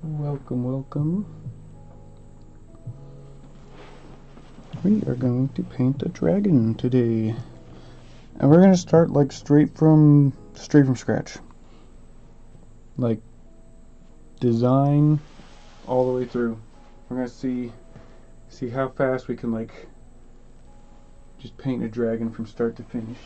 Welcome, welcome. We are going to paint a dragon today. And we're gonna start like straight from scratch. Like design all the way through. We're gonna see how fast we can like just paint a dragon from start to finish.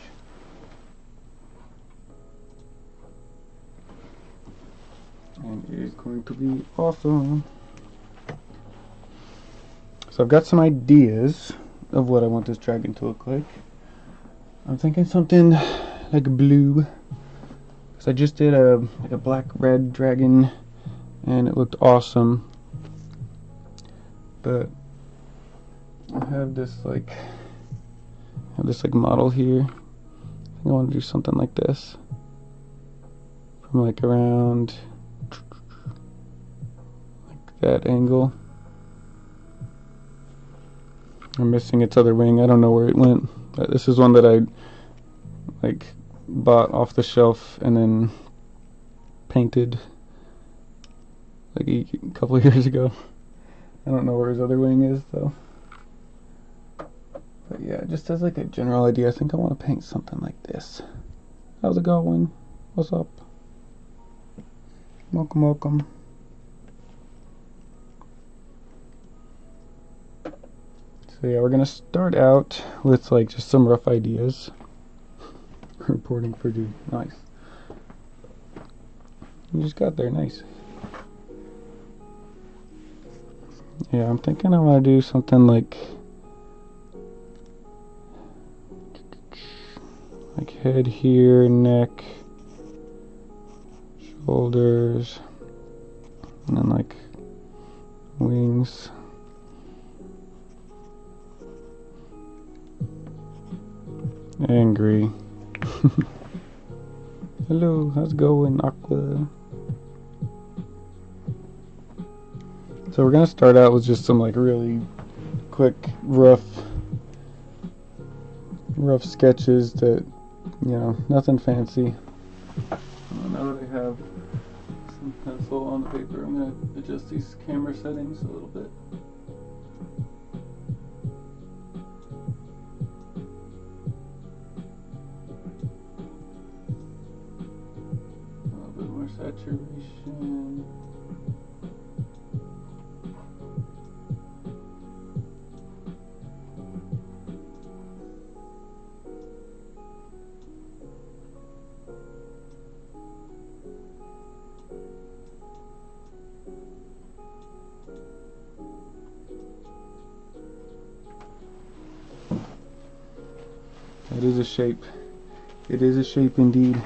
And it is going to be awesome. So I've got some ideas of what I want this dragon to look like. I'm thinking something like blue, because I just did a black-red dragon and it looked awesome. But I have this like model here. I think I want to do something like this, from like around like that angle. I'm missing its other wing. I don't know where it went. This is one that I like bought off the shelf and then painted like a couple of years ago. I don't know where his other wing is though. But yeah, just as like a general idea, I think I want to paint something like this. How's it going? What's up? Welcome, welcome. So yeah, we're gonna start out with like just some rough ideas. Reporting for dude, nice. You just got there, nice. Yeah, I'm thinking I want to do something like head here, neck, shoulders, and then like wings. Angry. Hello, how's it going, Aqua? So we're gonna start out with just some like really quick, rough sketches that, you know, nothing fancy. Now that I have some pencil on the paper, I'm gonna adjust these camera settings a little bit. Saturation. That is a shape. It is a shape indeed.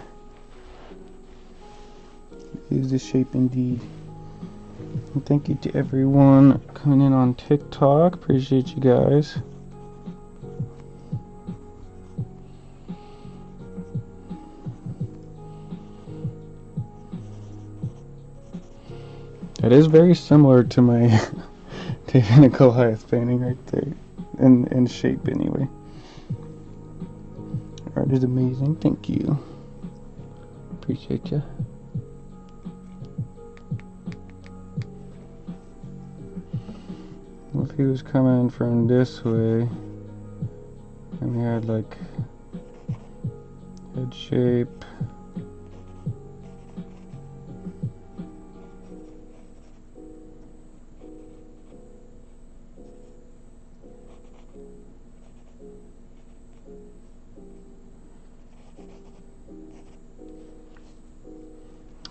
Is the shape indeed. And thank you to everyone coming in on TikTok. Appreciate you guys. That is very similar to my David and Goliath painting right there. In shape anyway. Art is amazing. Thank you. Appreciate you. If he was coming from this way and we had like head shape,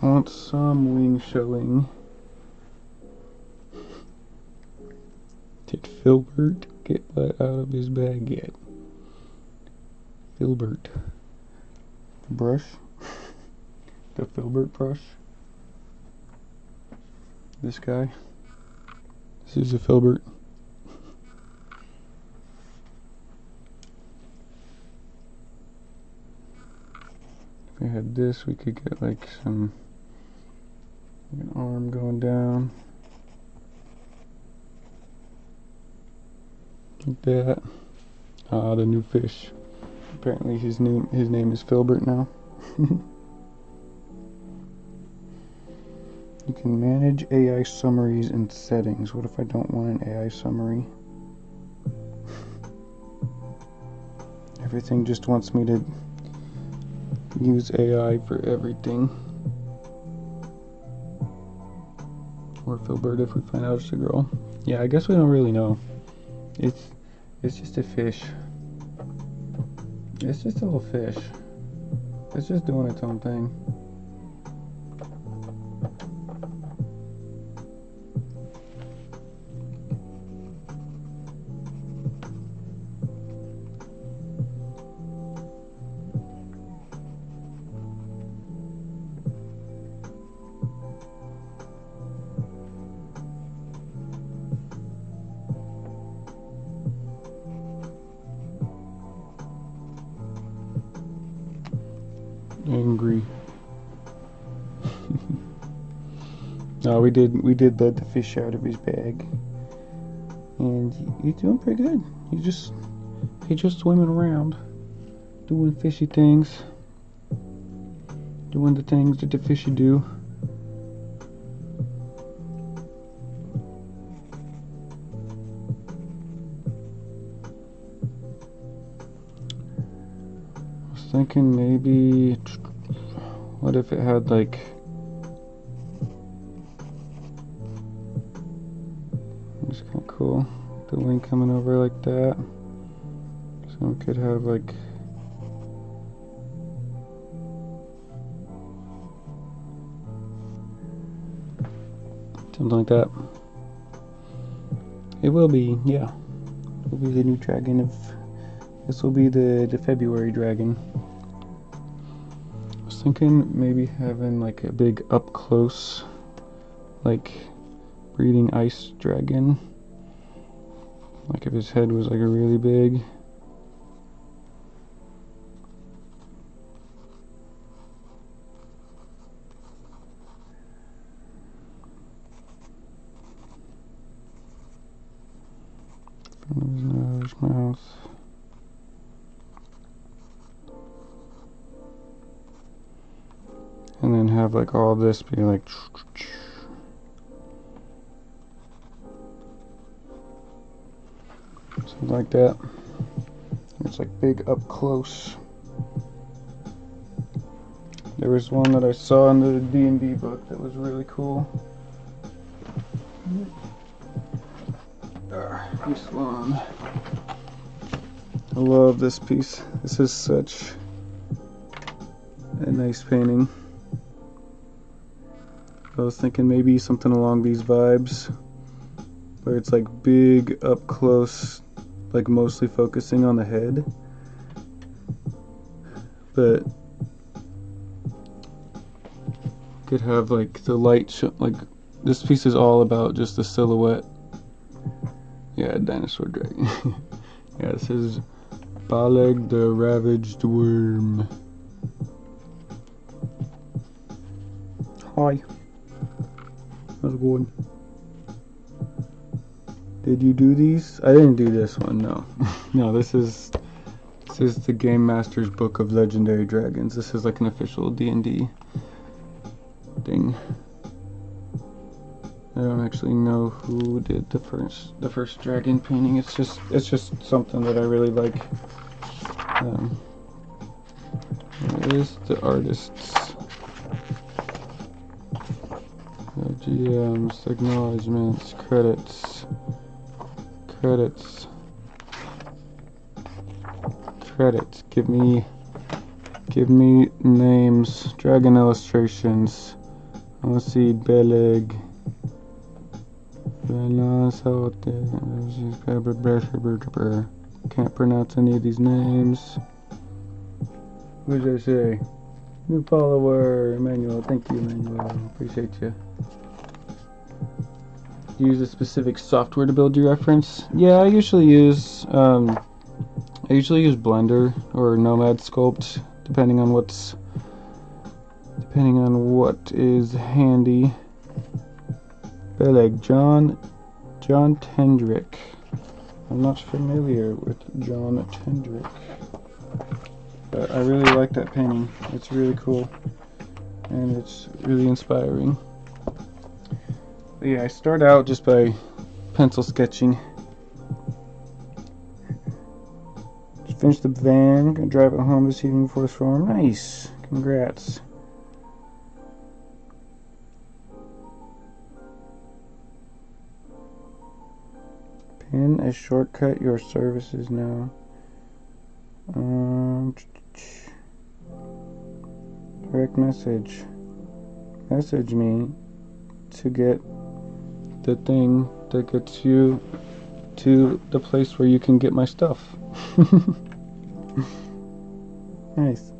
I want some wing showing. Did Filbert get let out of his bag yet? Filbert. The brush? The Filbert brush? This guy? This is a Filbert. If we had this, we could get like some, like an arm going down. Like that. Ah, the new fish. Apparently his name is Filbert now. You can manage AI summaries and settings. What if I don't want an AI summary? Everything just wants me to use AI for everything. Or Filbert if we find out it's a girl. Yeah, I guess we don't really know. It's just a fish. It's just a little fish. It's just doing its own thing. Angry. No, we did let the fish out of his bag, and he's doing pretty good. He's just swimming around, doing fishy things, doing the things that the fishy do. I was thinking maybe, what if it had like, it's kind of cool, the wing coming over like that, so we could have like, something like that. It will be, yeah, it will be the new dragon of, this will be the February dragon. I was thinking maybe having like a big up close, like breeding ice dragon. Like if his head was like a really big. Front of his nose, mouth. And then have like all this be like something like that. It's like big up close. There was one that I saw in the D&D book that was really cool. This one. I love this piece. This is such a nice painting. I was thinking maybe something along these vibes, where it's like big up close, like mostly focusing on the head, but could have like the light like this piece is all about just the silhouette. Yeah, dinosaur dragon. Yeah, this is Baleg the Ravaged Worm. Hi. How's it going? Did you do these? I didn't do this one, no. No, this is the Game Master's Book of Legendary Dragons. This is like an official D&D thing. I don't actually know who did the first dragon painting. It's just something that I really like. Where is the artists? GMs, acknowledgements, credits. Give me names, dragon illustrations. I want to see Beleg. Can't pronounce any of these names. What did I say? New follower, Emmanuel. Thank you, Emmanuel. Appreciate you. Use a specific software to build your reference? Yeah, I usually use Blender or Nomad Sculpt, depending on what is handy. Beleg, John Tendrick. I'm not familiar with John Tendrick, but I really like that painting. It's really cool, and it's really inspiring. But yeah, I start out just by pencil sketching. Just finished the van, gonna drive it home this evening before the storm. Nice, congrats. Pin a shortcut your services now. Direct message. Message me to get the thing that gets you to the place where you can get my stuff. Nice.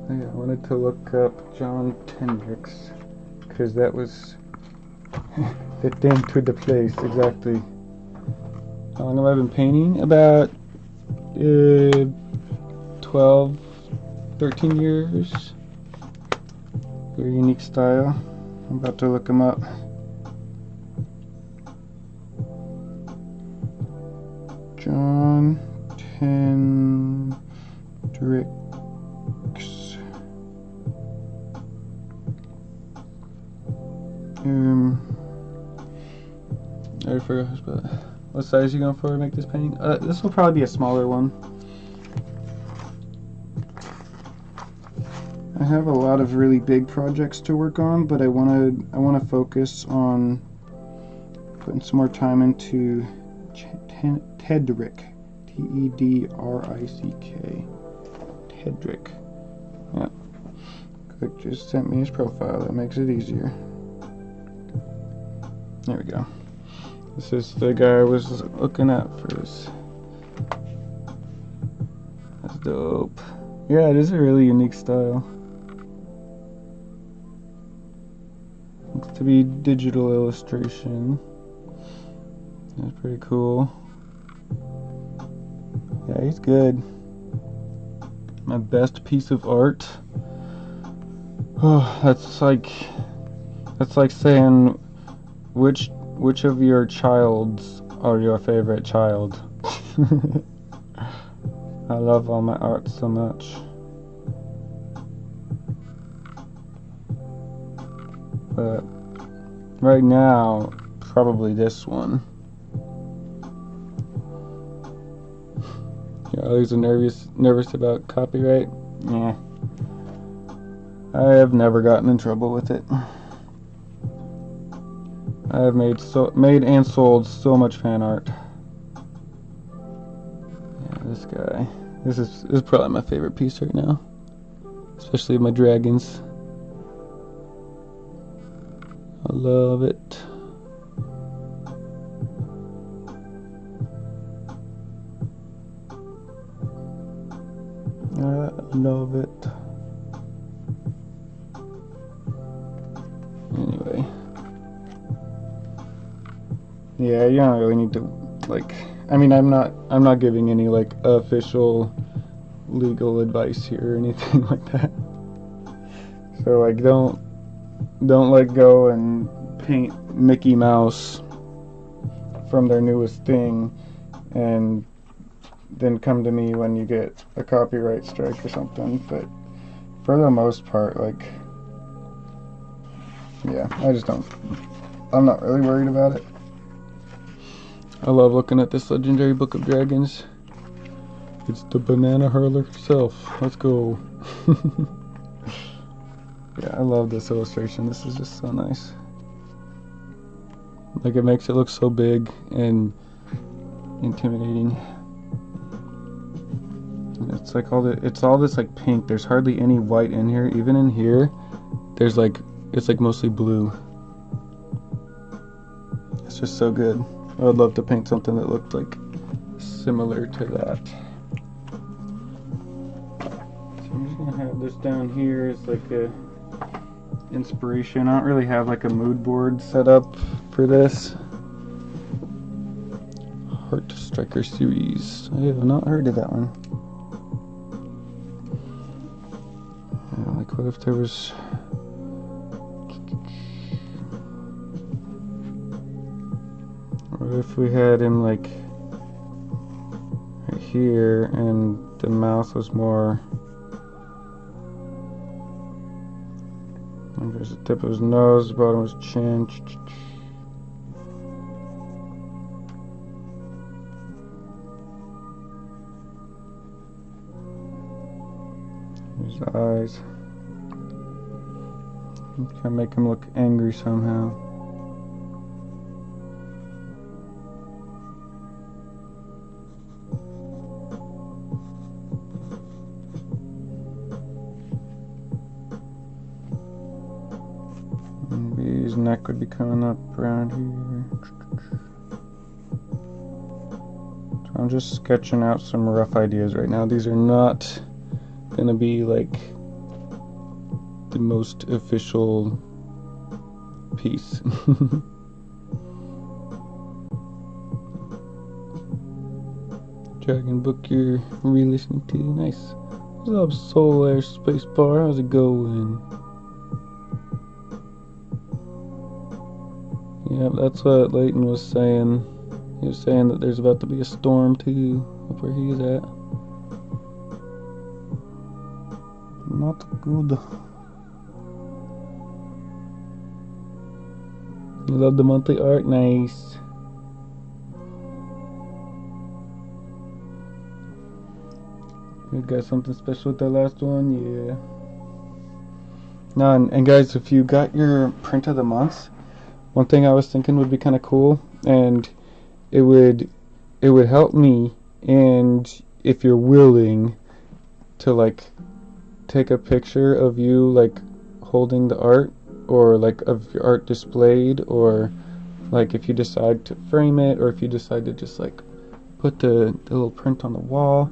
Yeah, I wanted to look up John Tendricks because that was fit into the place exactly. How long have I been painting? About 12, 13 years. Very unique style. I'm about to look him up. John Tendricks. I forgot how to spell it. What size are you going for to make this painting? This will probably be a smaller one. I have a lot of really big projects to work on, but I want to focus on putting some more time into Tedrick. Tedrick. Tedrick. Yeah. Quick just sent me his profile. That makes it easier. There we go. This is the guy I was looking at for this. That's dope. Yeah, it is a really unique style. Looks to be digital illustration. That's pretty cool. Yeah, he's good. My best piece of art. Oh, that's like saying which of your childs are your favorite child. I love all my art so much. But right now, probably this one. You're always nervous about copyright? Yeah. I have never gotten in trouble with it. I have made and sold so much fan art. Yeah, this guy. This is probably my favorite piece right now. Especially my dragons. I love it. I love it. Anyway. Yeah, you don't really need to, like, I mean, I'm not giving any, like, official legal advice here or anything like that. So, like, don't like go and paint Mickey Mouse from their newest thing and then come to me when you get a copyright strike or something. But for the most part, like, yeah, I'm not really worried about it. I love looking at this legendary Book of Dragons. It's the banana hurler herself. Let's go. Yeah, I love this illustration. This is just so nice. Like, it makes it look so big and intimidating. And it's like it's all this like pink. There's hardly any white in here. Even in here, there's like, it's like mostly blue. It's just so good. I would love to paint something that looked like similar to that. So I'm just gonna have this down here as like a inspiration. I don't really have like a mood board set up for this. Heart Striker series. I have not heard of that one. Yeah, like, what if there was... What if we had him like right here and the mouth was more... There's Tip of his nose, bottom of his chin. His eyes. Kind of make him look angry somehow. Maybe his neck would be coming up around here. So I'm just sketching out some rough ideas right now. These are not gonna be like the most official piece. Dragon book you're re-listening to. Nice. What's up, Solar Space Bar? How's it going? Yeah, that's what Leighton was saying. He was saying that there's about to be a storm too, up where he's at. Not good. You love the monthly art? Nice. You got something special with that last one? Yeah. No, and guys, if you got your print of the month, one thing I was thinking would be kind of cool, and it would help me, and if you're willing to like take a picture of you like holding the art, or like of your art displayed, or like if you decide to frame it, or if you decide to just like put the little print on the wall,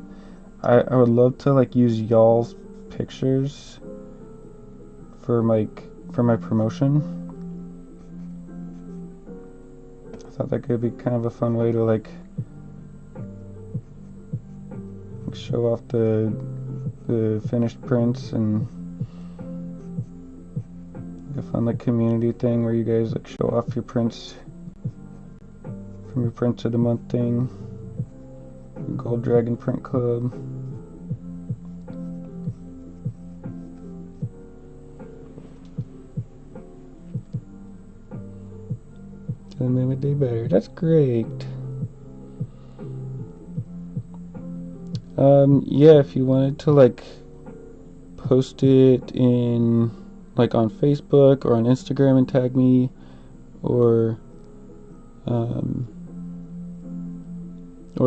I would love to like use y'all's pictures for my promotion. I thought that could be kind of a fun way to like show off the finished prints, and a fun like community thing where you guys like show off your prints from your print of the month thing. Gold Dragon Print Club. And then a day better. That's great. Yeah, if you wanted to like post it in like on Facebook or on Instagram and tag me, or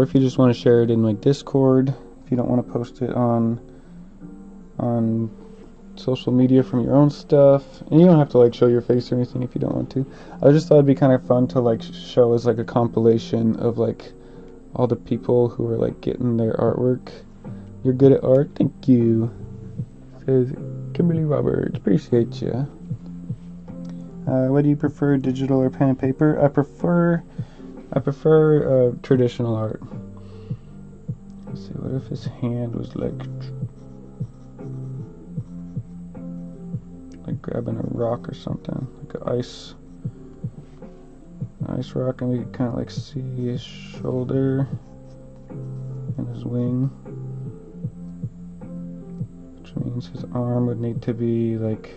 if you just want to share it in like Discord, if you don't want to post it on social media from your own stuff, and you don't have to like show your face or anything if you don't want to. I just thought it'd be kind of fun to like show as like a compilation of like all the people who are like getting their artwork. You're good at art, thank you, says Kimberly Roberts. Appreciate you. What do you prefer, digital or pen and paper? I prefer traditional art. Let's see, what if his hand was like grabbing a rock or something, like an ice rock, and we could kind of like see his shoulder and his wing, which means his arm would need to be like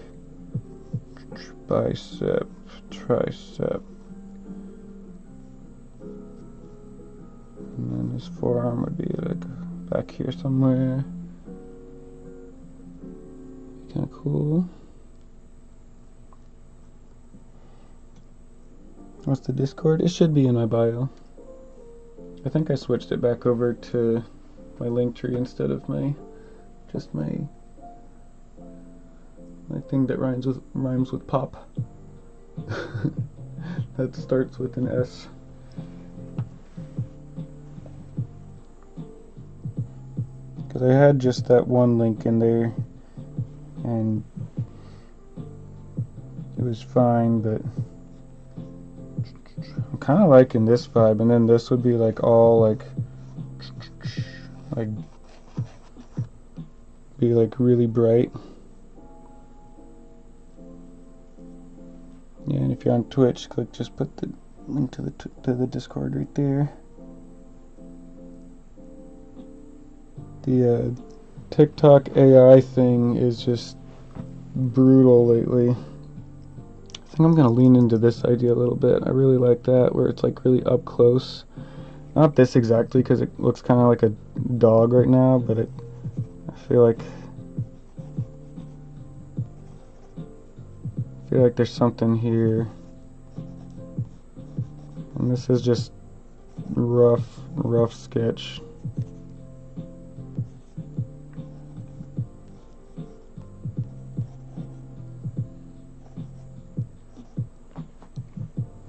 bicep, tricep, and then his forearm would be like back here somewhere. Kind of cool. What's the Discord? It should be in my bio. I think I switched it back over to my Linktree instead of my thing that rhymes with pop. That starts with an S. Because I had just that one link in there, and it was fine, but I'm kind of liking this vibe, and then this would be like all like be like really bright. Yeah, and if you're on Twitch, just put the link to the Discord right there. The TikTok AI thing is just brutal lately. think I'm gonna lean into this idea a little bit. I really like that, where it's like really up close. Not this exactly, because it looks kind of like a dog right now, but I feel like there's something here. And this is just rough sketch.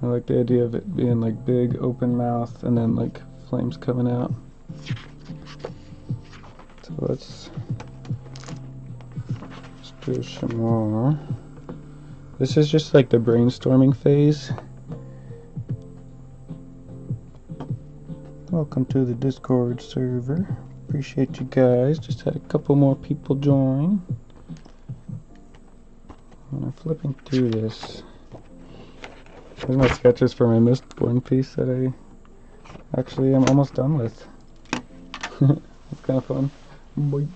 I like the idea of it being like big open mouth and then like flames coming out. So let's do some more. This is just like the brainstorming phase. Welcome to the Discord server. Appreciate you guys. Just had a couple more people join. When I'm flipping through this, here's my sketches for my Mistborn piece that I actually am almost done with. It's kind of fun. Boy.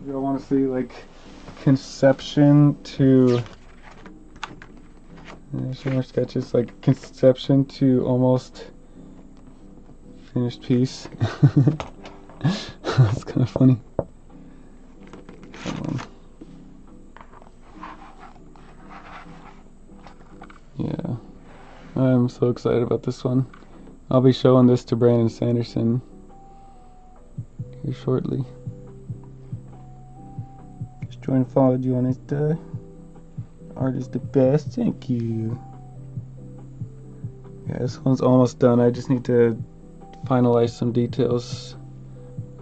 Y'all want to see like conception to, there's some more sketches, like conception to almost finished piece. That's kind of funny. Yeah, I'm so excited about this one. I'll be showing this to Brandon Sanderson here shortly. Just joined, followed you on Insta. Art is the best, thank you. Yeah, this one's almost done. I just need to finalize some details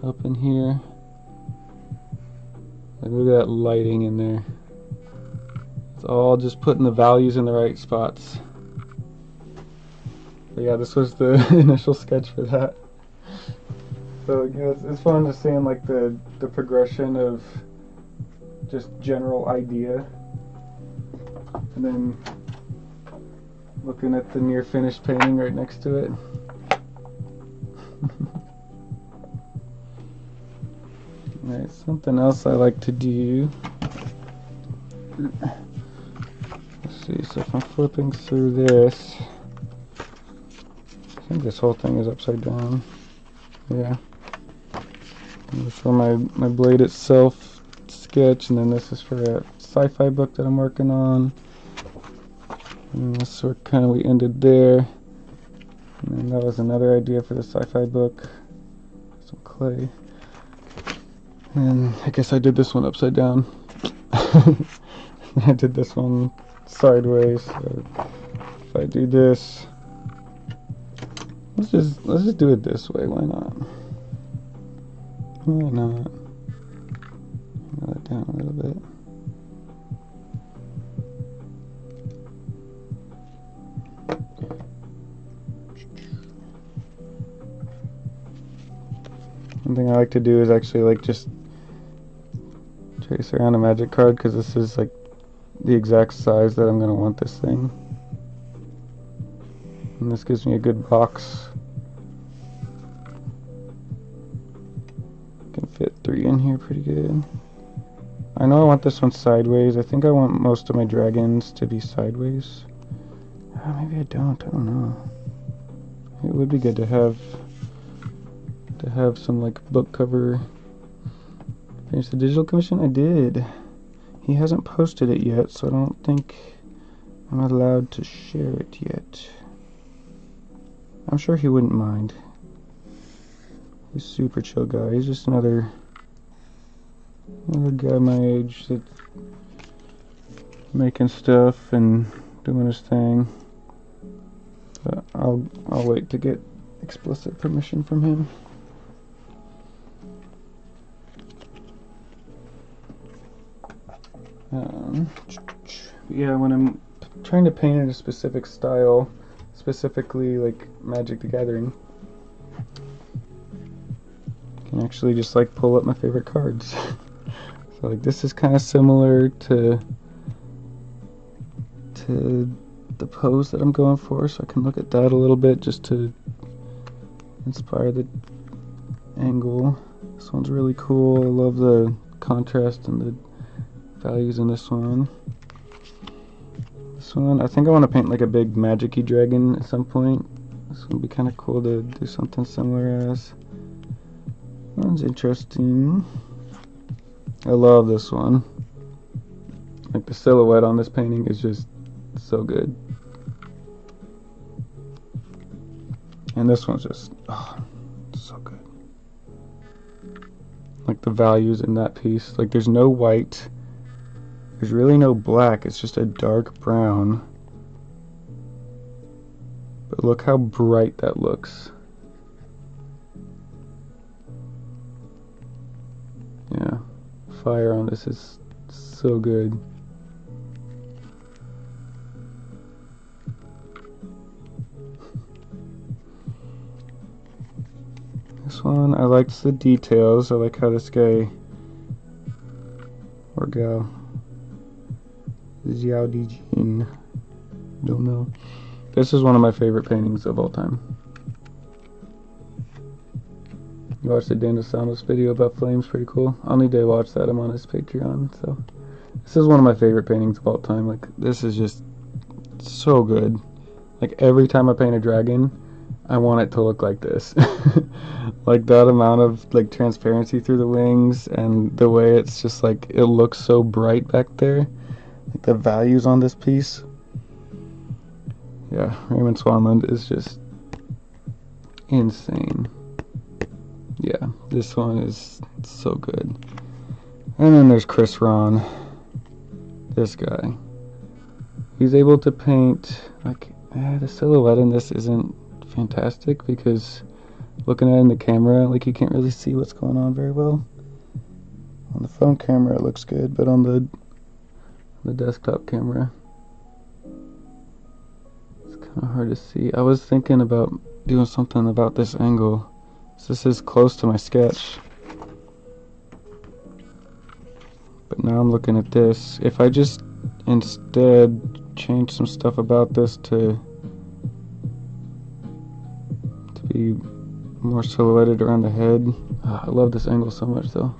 up in here. Like, look at that lighting in there. It's all just putting the values in the right spots. But yeah, this was the initial sketch for that. So you know, it's fun just seeing like the progression of just general idea, and then looking at the near finished painting right next to it. Alright, something else I like to do. Let's see, so if I'm flipping through this, I think this whole thing is upside down. Yeah. This is for my blade itself sketch, and then this is for a sci-fi book that I'm working on. And this is where kind of we ended there. And then that was another idea for the sci-fi book. Some clay. And I guess I did this one upside down. I did this one sideways. So if I do this, let's just do it this way. Why not? Why not? Roll it down a little bit. One thing I like to do is actually like just trace around a magic card, because this is like the exact size that I'm going to want this thing. And this gives me a good box. Can fit 3 in here pretty good. I know I want this one sideways. I think I want most of my dragons to be sideways. Maybe I don't know. It would be good to have some like book cover. Finish the digital commission? I did. He hasn't posted it yet, so I don't think I'm allowed to share it yet. I'm sure he wouldn't mind. He's a super chill guy. He's just another guy my age that's making stuff and doing his thing. But I'll wait to get explicit permission from him. Yeah, when I'm trying to paint in a specific style, specifically like Magic the Gathering, I can actually just like pull up my favorite cards. So like this is kind of similar to the pose that I'm going for, so I can look at that a little bit just to inspire the angle. This one's really cool. I love the contrast and the values in this one. This one, I think I want to paint like a big magic-y dragon at some point. This would be kind of cool to do something similar as. That one's interesting. I love this one. Like the silhouette on this painting is just so good. And this one's just, oh, so good. Like the values in that piece. Like there's no white. There's really no black. It's just a dark brown. But look how bright that looks. Yeah. Fire on this is so good. This one, I liked the details. I like how this guy or gal, Xiao Dijin, don't know. This is one of my favorite paintings of all time. You watched the Dan DeSantos video about flames, pretty cool. I'll need to watch that. I'm on his Patreon. So this is one of my favorite paintings of all time. Like this is just so good. Like every time I paint a dragon, I want it to look like this. Like that amount of like transparency through the wings and the way it's just like it looks so bright back there. Like the values on this piece. Yeah, Raymond Swanland is just insane. Yeah, this one is so good. And then there's Chris Ron. This guy. He's able to paint like the silhouette in this isn't fantastic because looking at it in the camera, like you can't really see what's going on very well. On the phone camera it looks good, but on the desktop camera it's kind of hard to see. I was thinking about doing something about this angle. So this is close to my sketch. But now I'm looking at this. If I just instead change some stuff about this to be more silhouetted around the head. Oh, I love this angle so much though.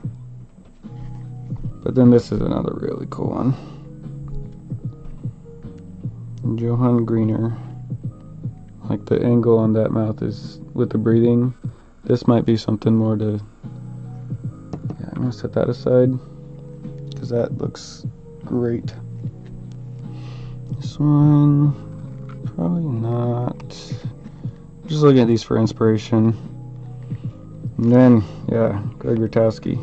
But then this is another really cool one. Johan Greener. Like the angle on that mouth is with the breathing. This might be something more to, yeah, I'm gonna set that aside because that looks great. This one, probably not. Just looking at these for inspiration. And then, yeah, Greg Rutowski.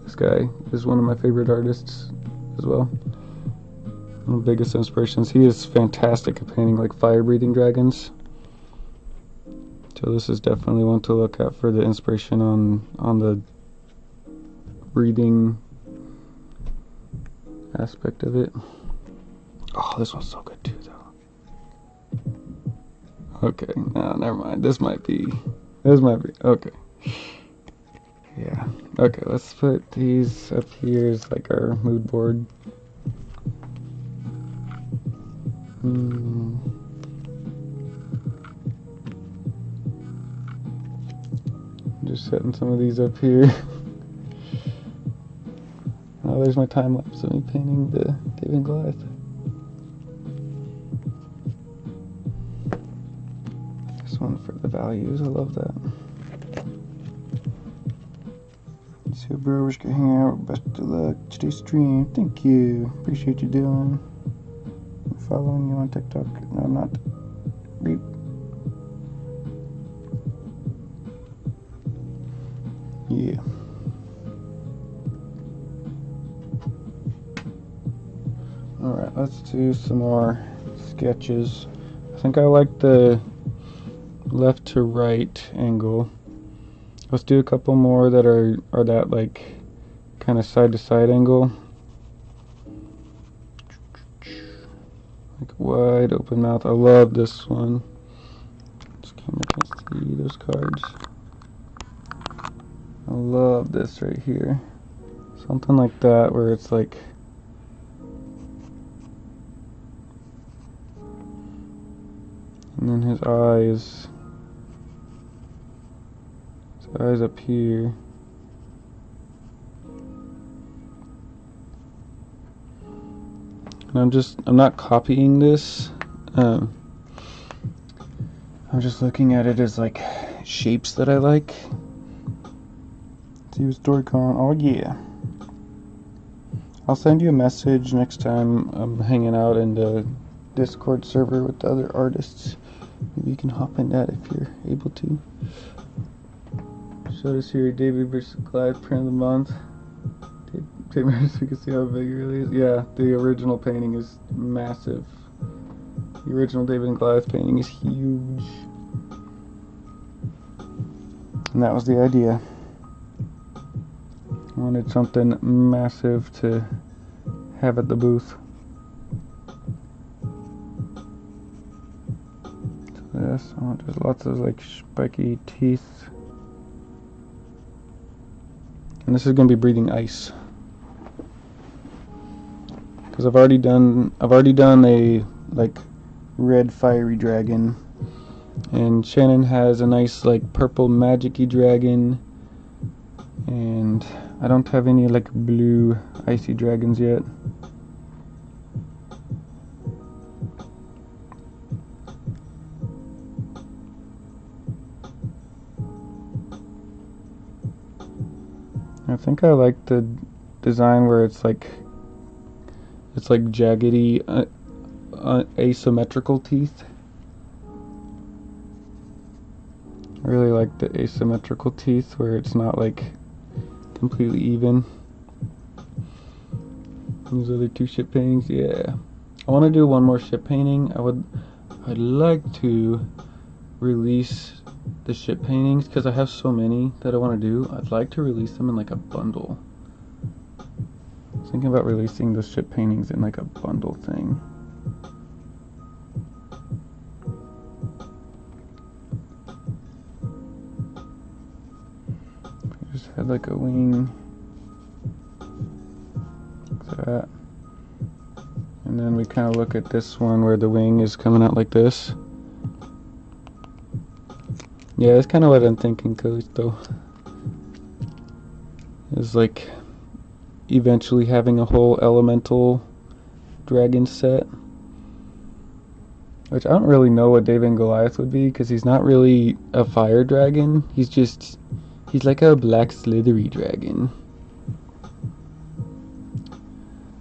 This guy is one of my favorite artists as well. One of the biggest inspirations. He is fantastic at painting like fire-breathing dragons. So this is definitely one to look at for the inspiration on the breathing aspect of it. Oh, this one's so good too, though. Okay, no, never mind. This might be, okay. Yeah, okay, let's put these up here as like our mood board. Just setting some of these up here. Oh, there's my time lapse of me painting the David and Goliath. This one for the values, I love that. So, bro, we're just gonna hang out. Best of luck today's stream. Thank you. Appreciate you doing. I'm following you on TikTok. No, I'm not. Beep. Yeah. Alright, let's do some more sketches. I think I like the left to right angle. Let's do a couple more that are that like kind of side to side angle. Like wide open mouth. I love this one. This camera can't see those cards. I love this right here. Something like that where it's like and then his eyes up here. And I'm not copying this. I'm just looking at it as like shapes that I like. See with Storycon. Oh yeah. I'll send you a message next time I'm hanging out in the Discord server with the other artists. Maybe you can hop in that if you're able to. Show this here, David vs. Goliath print of the month. Take measures so you can see how big it really is. Yeah, the original painting is massive. The original David and Goliath painting is huge. And that was the idea. I wanted something massive to have at the booth. So this, I want just lots of like spiky teeth. And this is going to be breathing ice. Because I've already done a like red fiery dragon. And Shannon has a nice like purple magic-y dragon. And I don't have any like blue icy dragons yet. I think I like the design where it's like jaggedy asymmetrical teeth. I really like the asymmetrical teeth where it's not like completely even. These other two ship paintings, yeah. I want to do one more ship painting. I'd like to release the ship paintings because I have so many that I want to do. I'd like to release them in like a bundle. I was thinking about releasing the ship paintings in like a bundle thing. Just had like a wing like that, and then we kind of look at this one where the wing is coming out like this. Yeah, that's kind of what I'm thinking, Callisto. Is like eventually having a whole elemental dragon set. Which I don't really know what David and Goliath would be, because he's not really a fire dragon. He's like a black slithery dragon.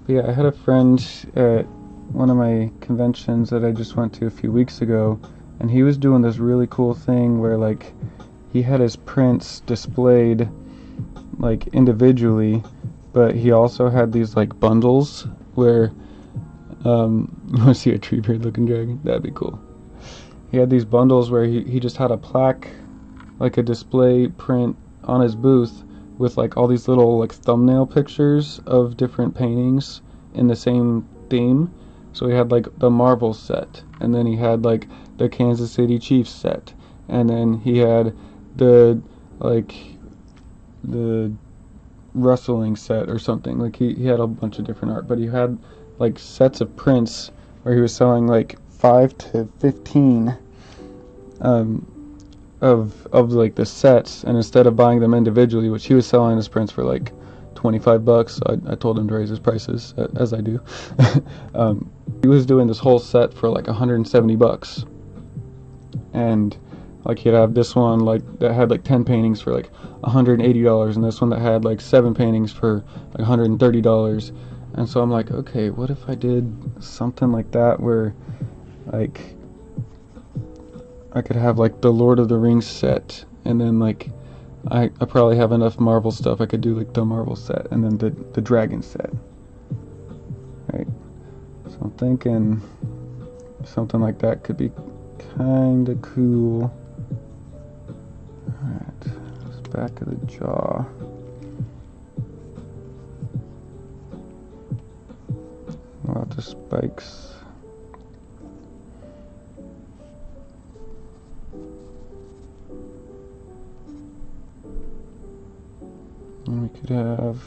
But yeah, I had a friend at one of my conventions that I just went to a few weeks ago, and he was doing this really cool thing where like he had his prints displayed like individually, but he also had these like bundles where you want to see a tree bird looking dragon? That'd be cool. He had these bundles where he just had a plaque, like a display print on his booth with like all these little like thumbnail pictures of different paintings in the same theme. So he had like the Marvel set, and then he had like the Kansas City Chiefs set, and then he had the wrestling set or something. Like he had a bunch of different art, but he had like sets of prints where he was selling like 5 to 15 of like the sets, and instead of buying them individually, which he was selling his prints for like $25, I told him to raise his prices, as I do. He was doing this whole set for like $170, and like he'd have this one like that had like 10 paintings for like $180, and this one that had like 7 paintings for like $130. And so I'm like, okay, what if I did something like that where like I could have like the Lord of the Rings set, and then like I probably have enough Marvel stuff, I could do like the Marvel set and then the dragon set. Right. So I'm thinking something like that could be kinda cool. Alright, this back of the jaw. Lots of spikes. And we could have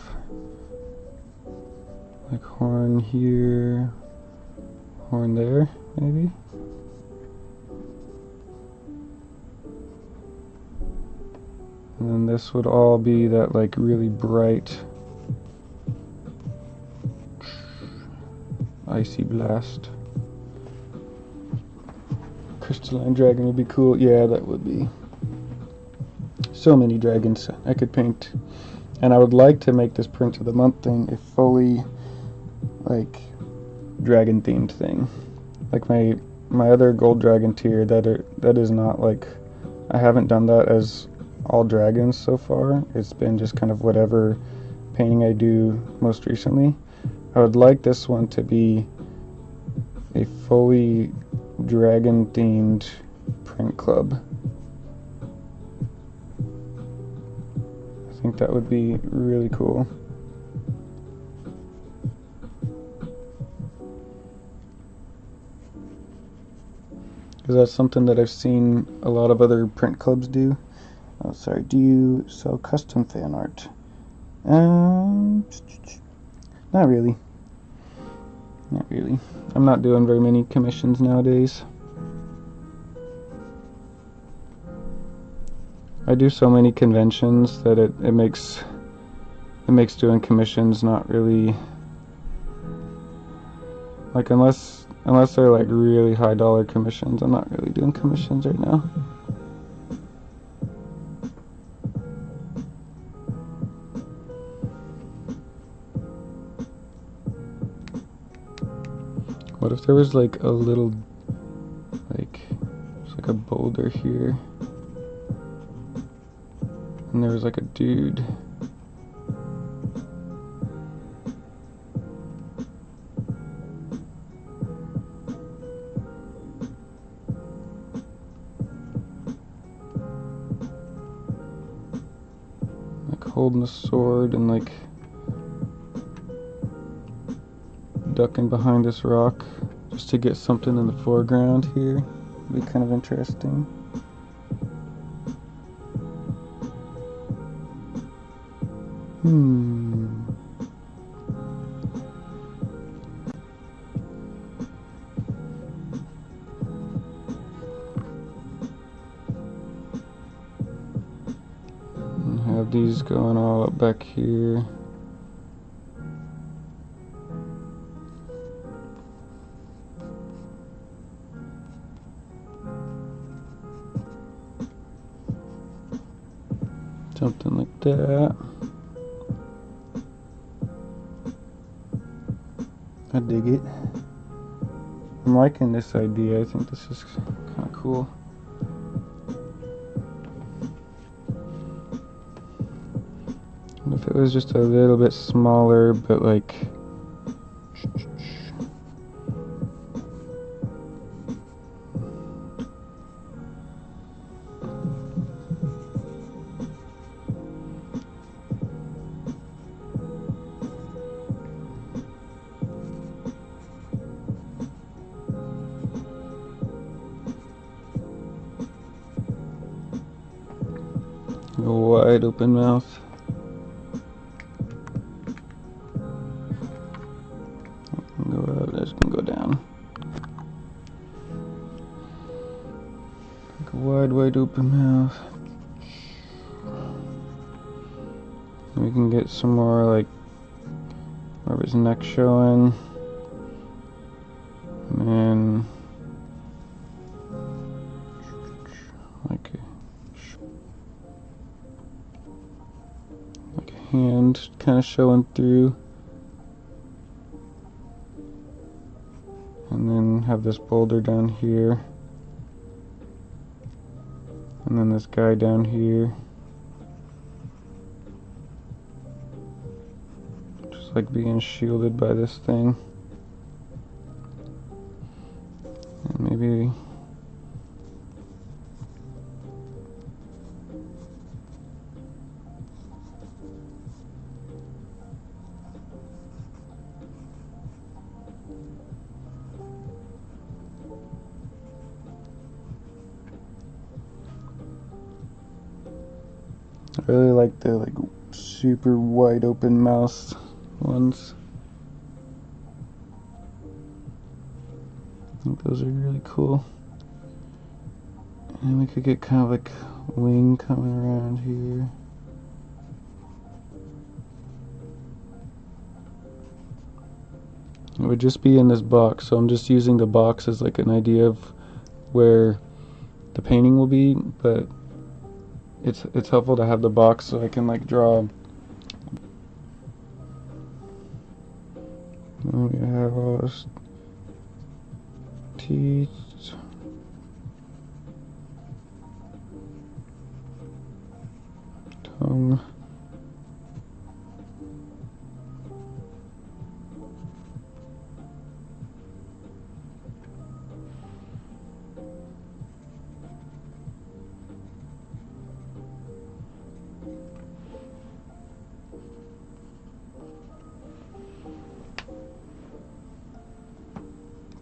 like horn here, horn there, maybe. And then this would all be that like really bright Icy Blast. Crystalline Dragon would be cool. Yeah, that would be. So many dragons I could paint. And I would like to make this print of the month thing a fully, like, dragon themed thing. Like my other gold dragon tier, that is not like, I haven't done that as all dragons so far. It's been just kind of whatever painting I do most recently. I would like this one to be a fully dragon themed print club. I think that would be really cool. Because that's something that I've seen a lot of other print clubs do. Oh, sorry, do you sell custom fan art? Not really. Not really. I'm not doing very many commissions nowadays. I do so many conventions that it makes doing commissions not really, like, unless they're like really high dollar commissions, I'm not really doing commissions right now. What if there was like a little, like, it's like a boulder here, and there was like a dude. Like holding a sword and like ducking behind this rock just to get something in the foreground here. It'd be kind of interesting. And have these going all up back here. Something like that. I dig it. I'm liking this idea. I think this is kind of cool. And if it was just a little bit smaller, but like, a wide open mouth. Go up, this can go down. Like a wide open mouth. And we can get some more like where his neck showing. And then like a hand kind of showing through. And then have this boulder down here. And then this guy down here. Just like being shielded by this thing. And maybe I really like the like super wide open mouth ones. I think those are really cool. And we could get kind of like wing coming around here. would just be in this box, so I'm just using the box as like an idea of where the painting will be, but it's helpful to have the box so I can like draw. We have all this teeth, tongue,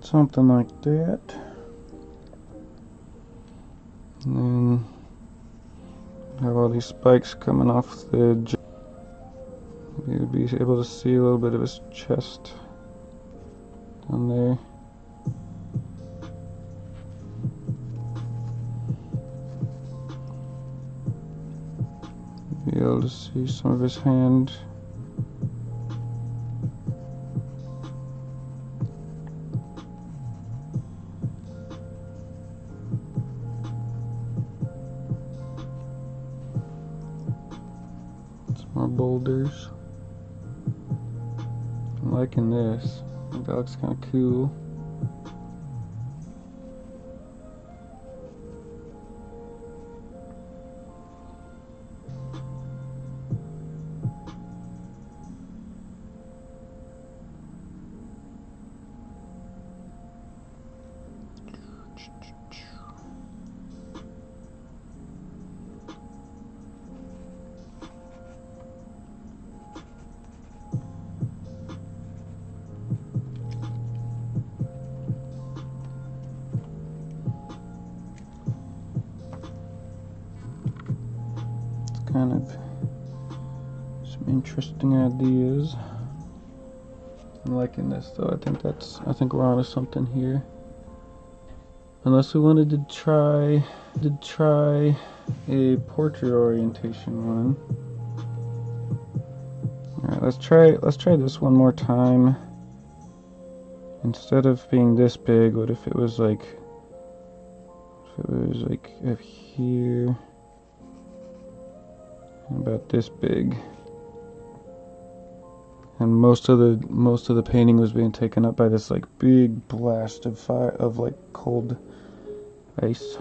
something like that. And then have all these spikes coming off the jaw. You'll be able to see a little bit of his chest down there. Be able to see some of his hand. Some more boulders. I'm liking this. I think that looks kind of cool. Kind of some interesting ideas. I'm liking this though. I think we're onto something here. Unless we wanted to try a portrait orientation one. Alright, let's try this one more time. Instead of being this big, what if it was like up here? About this big, and most of the painting was being taken up by this like big blast of fire, of like cold ice.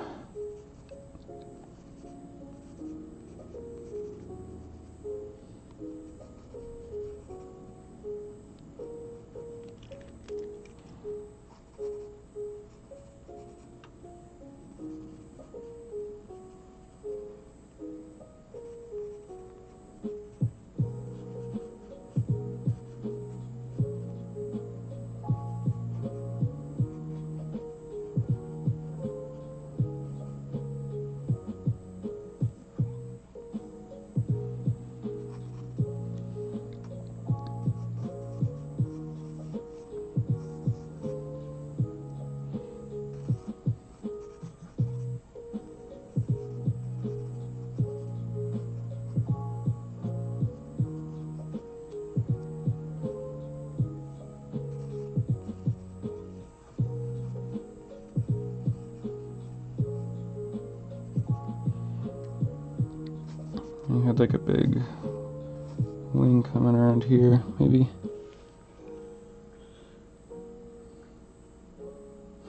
You had like a big wing coming around here, maybe.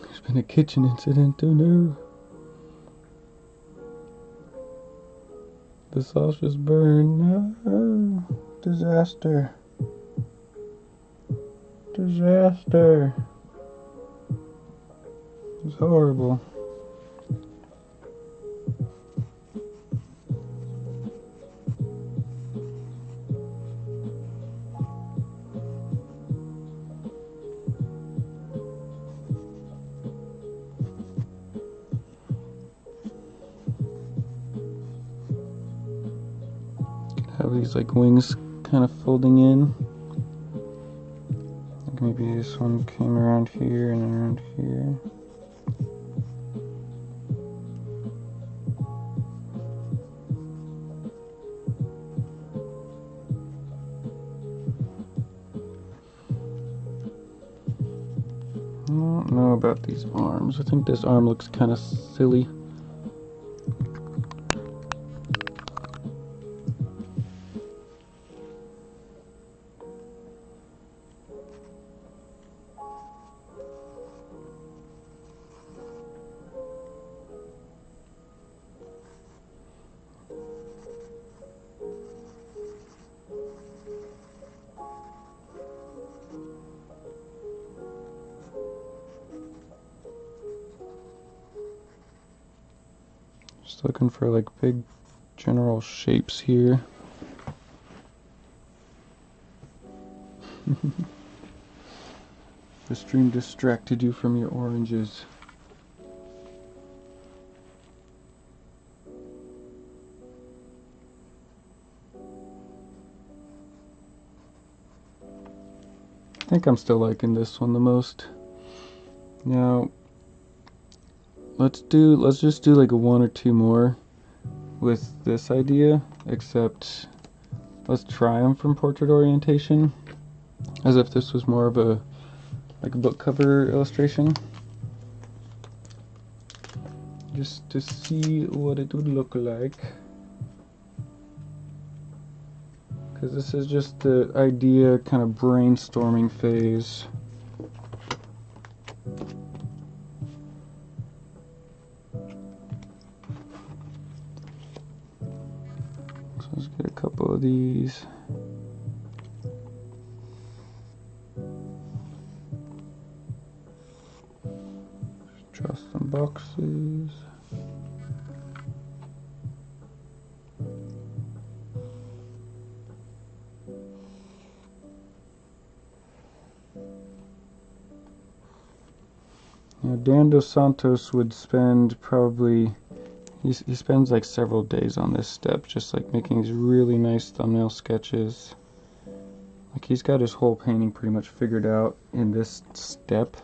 There's been a kitchen incident, oh no. The sauce just burned. No. Disaster. Disaster. It's horrible. Have these like wings kind of folding in. Like maybe this one came around here and around here. don't know about these arms. I think this arm looks kind of silly. Just looking for like big general shapes here. The stream distracted you from your oranges. I think I'm still liking this one the most. Now, let's just do like one or two more with this idea, except let's try them from portrait orientation, as if this was more of a book cover illustration, just to see what it would look like. Because this is just the idea kind of brainstorming phase. So let's get a couple of these. Draw some boxes. Now, Dan Dos Santos would spend probably, he spends like several days on this step, just like making these really nice thumbnail sketches. Like he's got his whole painting pretty much figured out in this step.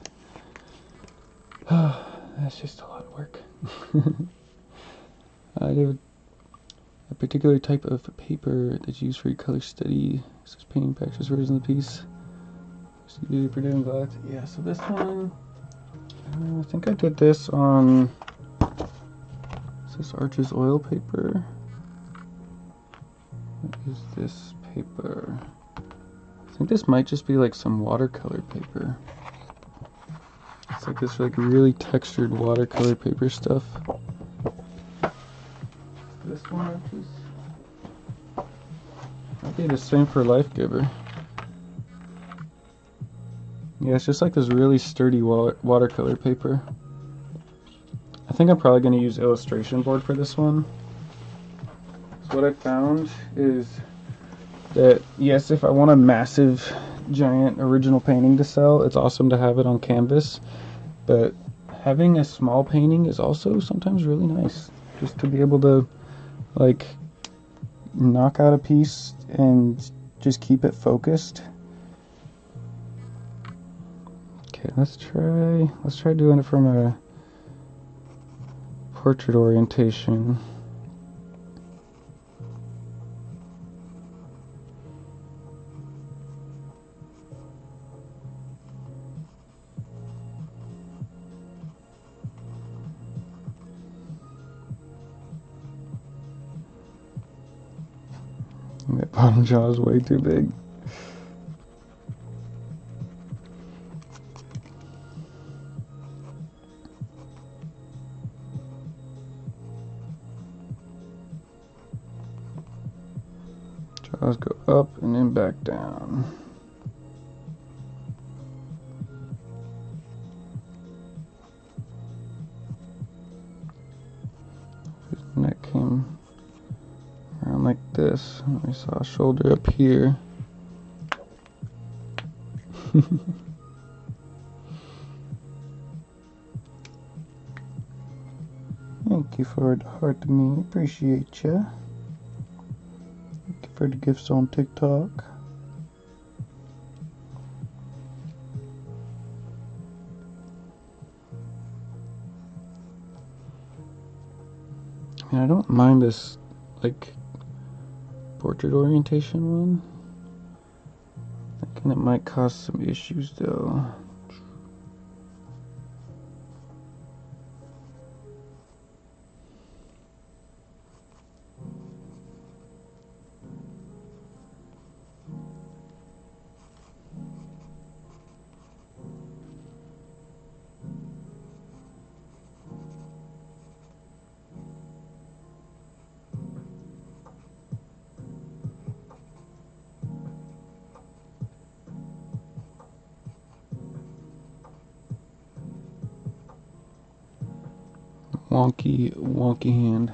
That's just a lot of work. I do a particular type of paper that's used for your color study. This is painting practice version of the piece. Yeah, so this one, I think I did this on, is this Arches oil paper? What is this paper? I think this might just be like some watercolor paper. It's like this like really textured watercolor paper stuff. This one might be the same for Life Giver. Yeah, it's just like this really sturdy watercolor paper. I think I'm probably going to use illustration board for this one. So what I found is that, yes, if I want a massive, giant original painting to sell, it's awesome to have it on canvas. But having a small painting is also sometimes really nice. Just to be able to, like, knock out a piece and just keep it focused. Okay, let's try doing it from a portrait orientation. That bottom jaw is way too big. Jaws go up and then back down. His neck came around like this. We saw a shoulder up here. Thank you for the heart to me. Appreciate ya. Thank you for the gifts on TikTok. I don't mind this, like, portrait orientation one. Thinking it might cause some issues though. wonky hand.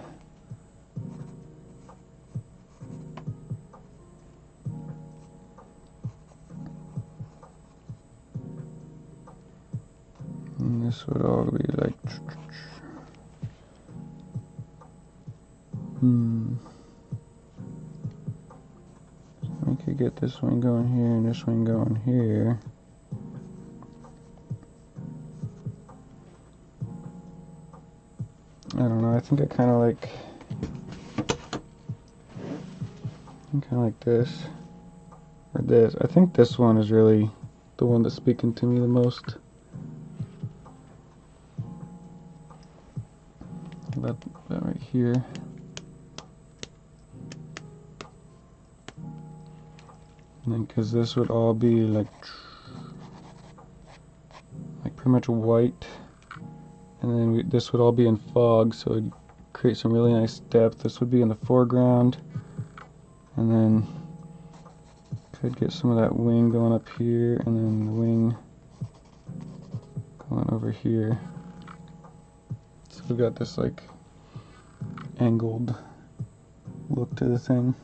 And this would all be like we could get this one going here and this one going here. I don't know, I think I kind of like this, or this. I think this one is really the one that's speaking to me the most. That right here. And then, because this would all be like pretty much white, and then this would all be in fog, so it'd create some really nice depth. This would be in the foreground, and then could get some of that wing going up here, and then the wing going over here. So we've got this like angled look to the thing.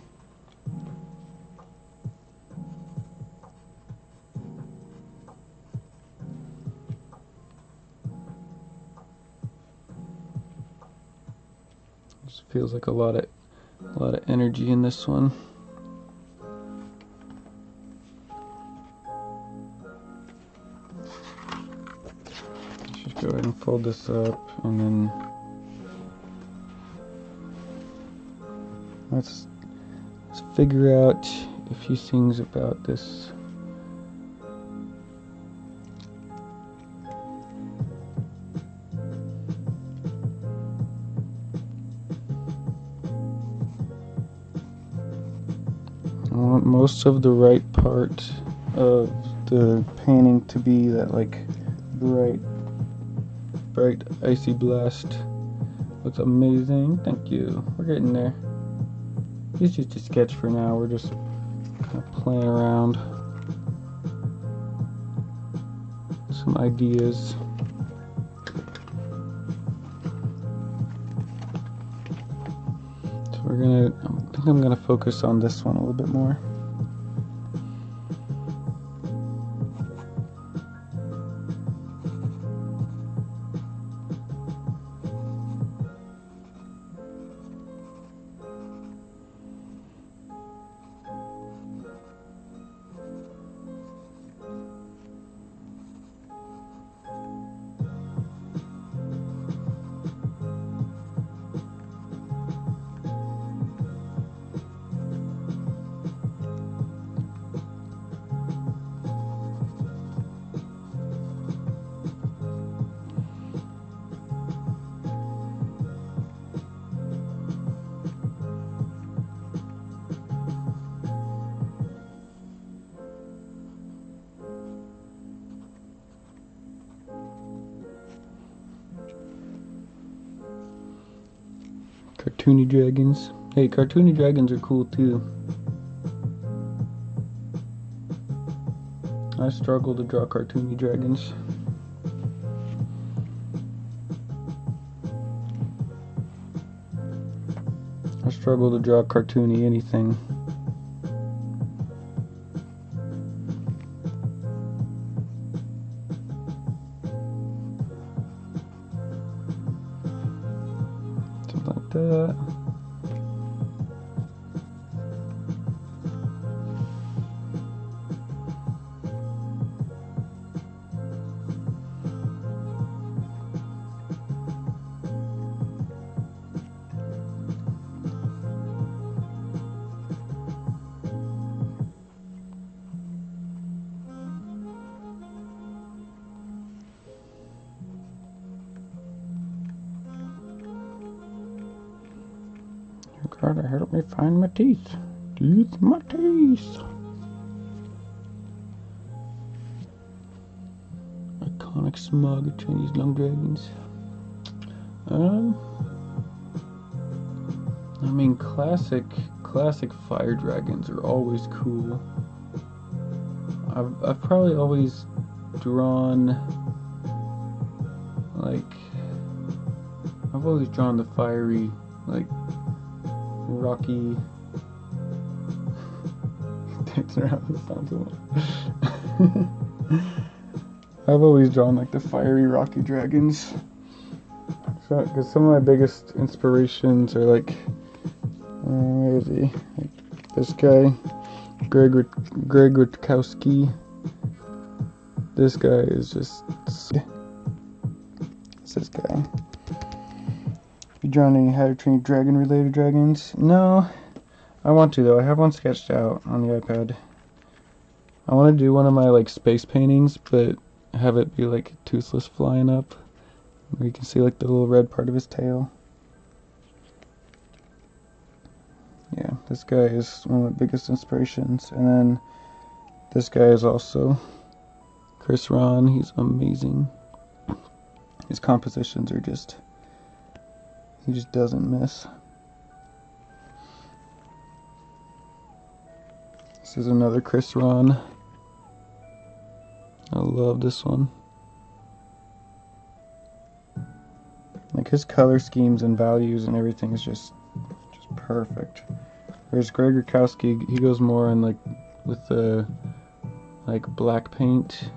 Just feels like a lot of energy in this one. Let's just go ahead and fold this up, and then let's figure out a few things about this. I want most of the right part of the painting to be that like bright icy blast. Looks amazing. Thank you. We're getting there. It's just a sketch for now. We're just kind of playing around. Some ideas. So I think I'm gonna focus on this one a little bit more. Cartoony dragons. Hey, cartoony dragons are cool too. I struggle to draw cartoony dragons. I struggle to draw cartoony anything. Something like that. Gotta help me find my teeth. My teeth. Iconic smog of Chinese long dragons. I mean, classic fire dragons are always cool. I've probably always drawn I've always drawn the fiery, like, rocky... I've always drawn, like, the fiery, rocky dragons. Because some of my biggest inspirations are, like... where is he? Like, this guy, Greg Rutkowski. This guy is just... It's this guy. You drawn any How to Train Dragon related dragons? No. I want to though. I have one sketched out on the iPad. I want to do one of my like space paintings, but have it be like toothless flying up, where you can see like the little red part of his tail. Yeah, this guy is one of the biggest inspirations. And then this guy is also Chris Ron. He's amazing. His compositions are just... he just doesn't miss. This is another Chris Ron. I love this one. Like his color schemes and values and everything is just perfect. Whereas Greg Rutkowski, he goes more on like with the like black paint.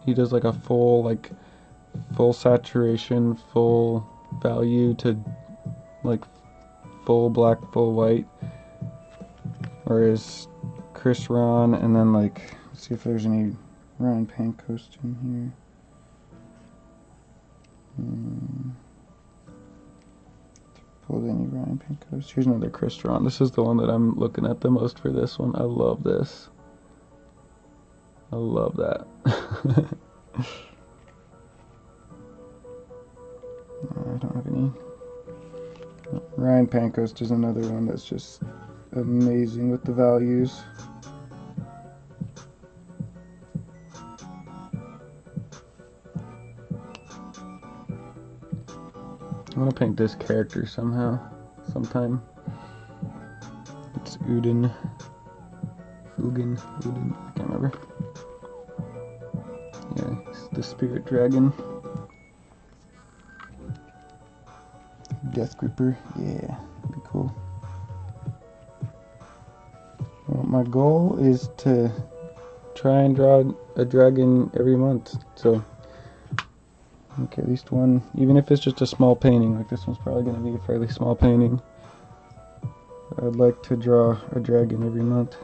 He does like a full saturation, full value to like full black, full white. Whereas Chris Ron, and then like, let's see if there's any Ryan Pancoast in here. Pulled any Ryan Pancoast. Here's another Chris Ron. This is the one that I'm looking at the most for this one. I love this. I love that. I don't have any. Ryan Pancoast is another one that's just amazing with the values. I want to paint this character sometime. It's Uden, I can't remember. Yeah, it's the spirit dragon. Death Gripper, yeah, that'd be cool. Well, my goal is to try and draw a dragon every month, so okay, at least one, even if it's just a small painting. Like this one's probably going to be a fairly small painting. I'd like to draw a dragon every month.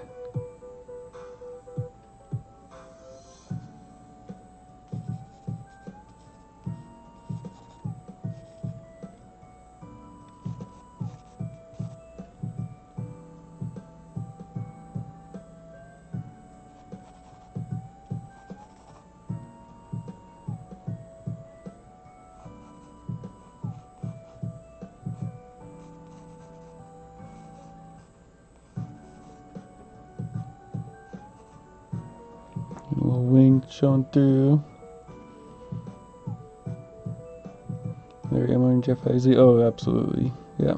A little wing showing through. There I am on Jeff Isley. Oh, absolutely. Yeah.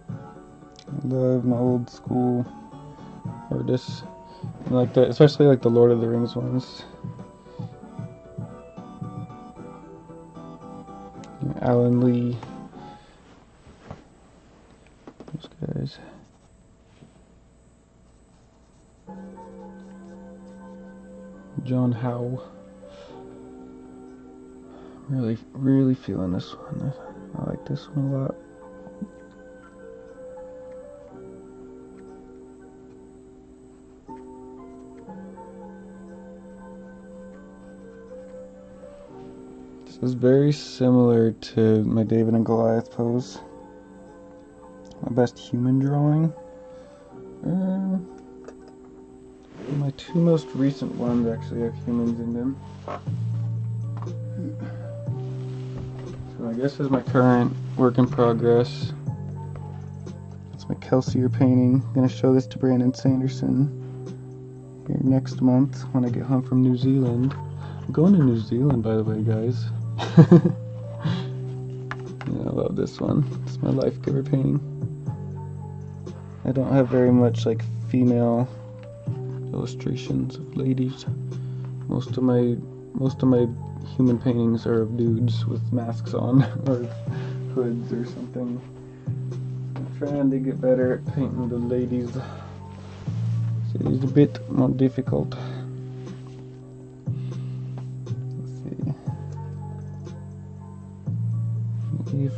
I love my old school artists. I like that, especially like the Lord of the Rings ones. Alan Lee. Those guys. John Howe. Really feeling this one. I like this one a lot. This is very similar to my David and Goliath pose. My best human drawing. My two most recent ones actually have humans in them. So I guess this is my current work in progress. That's my Kelsier painting. I'm going to show this to Brandon Sanderson here next month when I get home from New Zealand. I'm going to New Zealand, by the way, guys. Yeah, I love this one. It's my Life Giver painting. I don't have very much like female illustrations of ladies. Most of my human paintings are of dudes with masks on, or hoods or something. I'm trying to get better at painting the ladies. So it's a bit more difficult. Let's see. If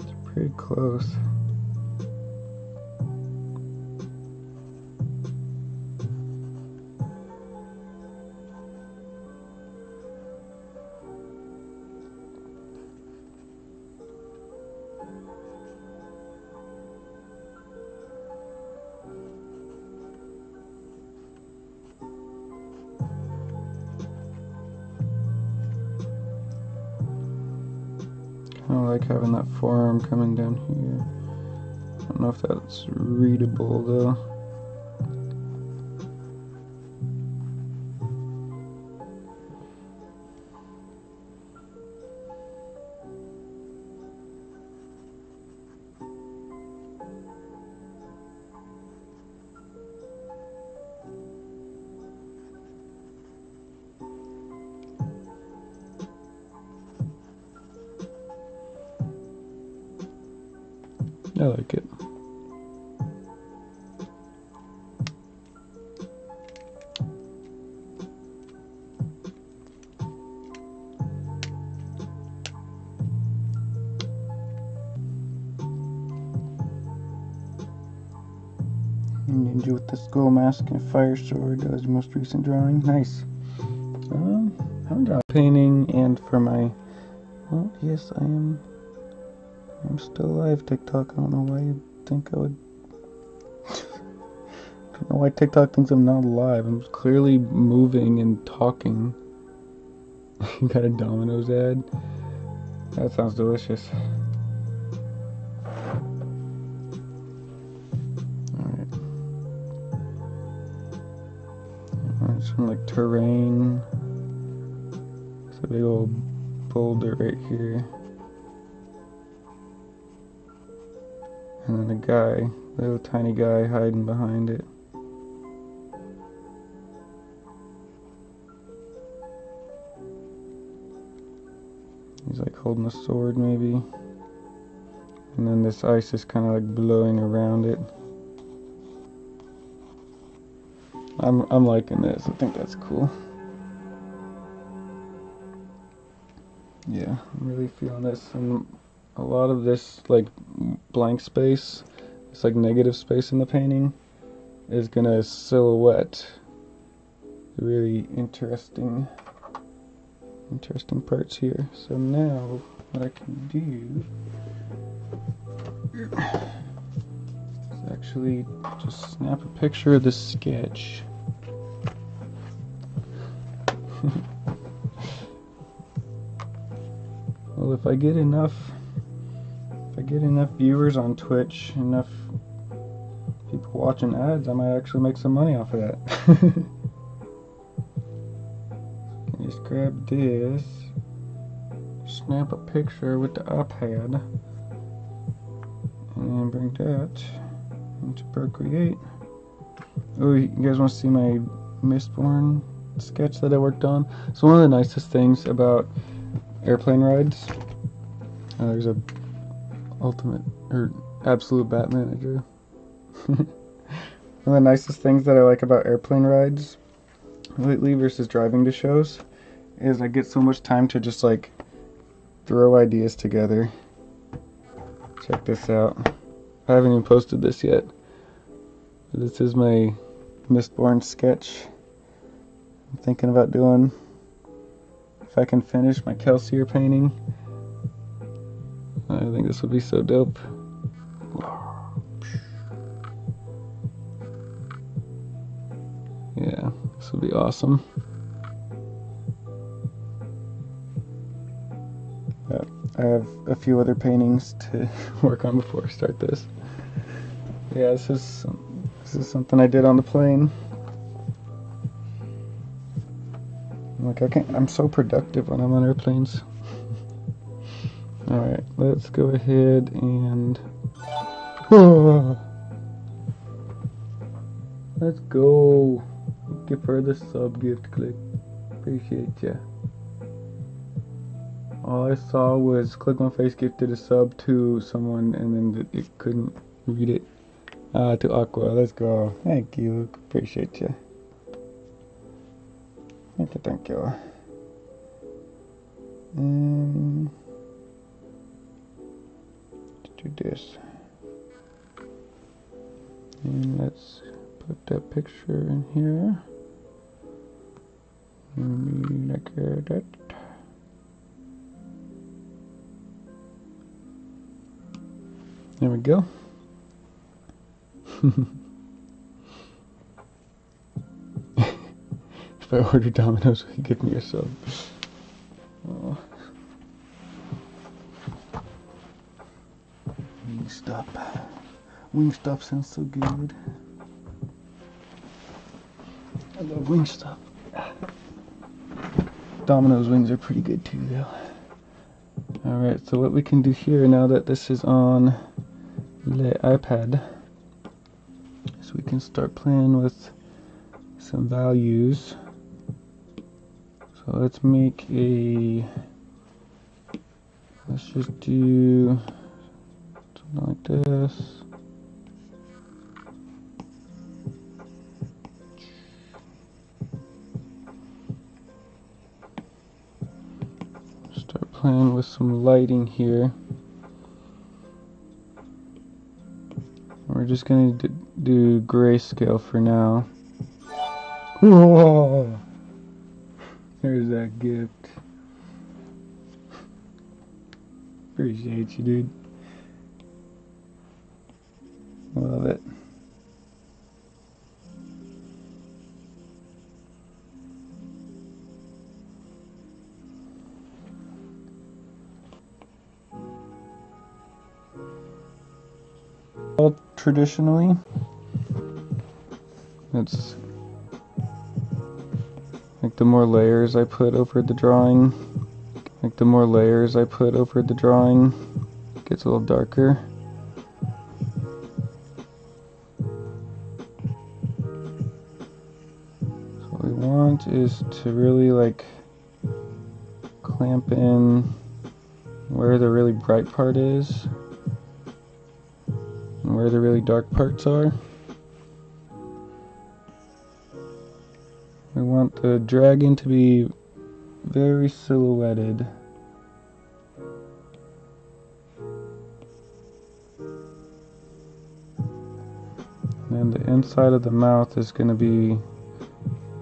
it's pretty close. I don't like having that forearm coming down here. I don't know if that's readable though. I like it. Ninja with the skull mask and fire sword does your most recent drawing. Nice. I haven't drawn painting, and for my, well, yes, I'm still alive, TikTok. I don't know why you think I would. I don't know why TikTok thinks I'm not alive. I'm clearly moving and talking. You got a Domino's ad? That sounds delicious. Alright. Some like terrain. It's a big old boulder right here. And then a guy, little tiny guy hiding behind it. He's like holding a sword maybe. And then this ice is kind of like blowing around it. I'm liking this. I think that's cool. Yeah, I'm really feeling this. And a lot of this like blank space, it's like negative space in the painting, is gonna silhouette really interesting parts here. So now what I can do is actually just snap a picture of the sketch. Well, if I get enough viewers on Twitch, enough people watching ads, I might actually make some money off of that. Just grab this, snap a picture with the iPad, and bring that into Procreate. Oh, you guys want to see my Mistborn sketch that I worked on? So one of the nicest things about airplane rides, there's a ultimate or absolute Batman I drew. One of the nicest things that I like about airplane rides lately versus driving to shows is I get so much time to just like throw ideas together. Check this out. I haven't even posted this yet. This is my Mistborn sketch. I'm thinking about doing, if I can finish my Kelsier painting, I think this would be so dope. Yeah, this would be awesome. I have a few other paintings to work on before I start this. Yeah, this is something I did on the plane. Like I'm so productive when I'm on airplanes. All right, let's go ahead and let's go. Give her the sub gift click. Appreciate ya. All I saw was Click My Face gifted a sub to someone and then it couldn't read it. To Aqua. Let's go. Thank you. Appreciate you. Thank you. Let's do this. And let's put that picture in here. Maybe like that. There we go. If I order Domino's, will you give me a sub? Oh. Wingstop. Wingstop sounds so good. I love Wingstop. Domino's wings are pretty good too, though. Alright, so what we can do here now that this is on the iPad is we can start playing with some values. So let's make a, let's just do something like this. Start playing with some lighting here. We're just going to do grayscale for now. Whoa! There's that gift. Appreciate you, dude. Love it. Well, traditionally, it's like the more layers I put over the drawing, it gets a little darker. So what we want is to really like clamp in where the really bright part is and where the really dark parts are. We want the dragon to be very silhouetted. And the inside of the mouth is going to be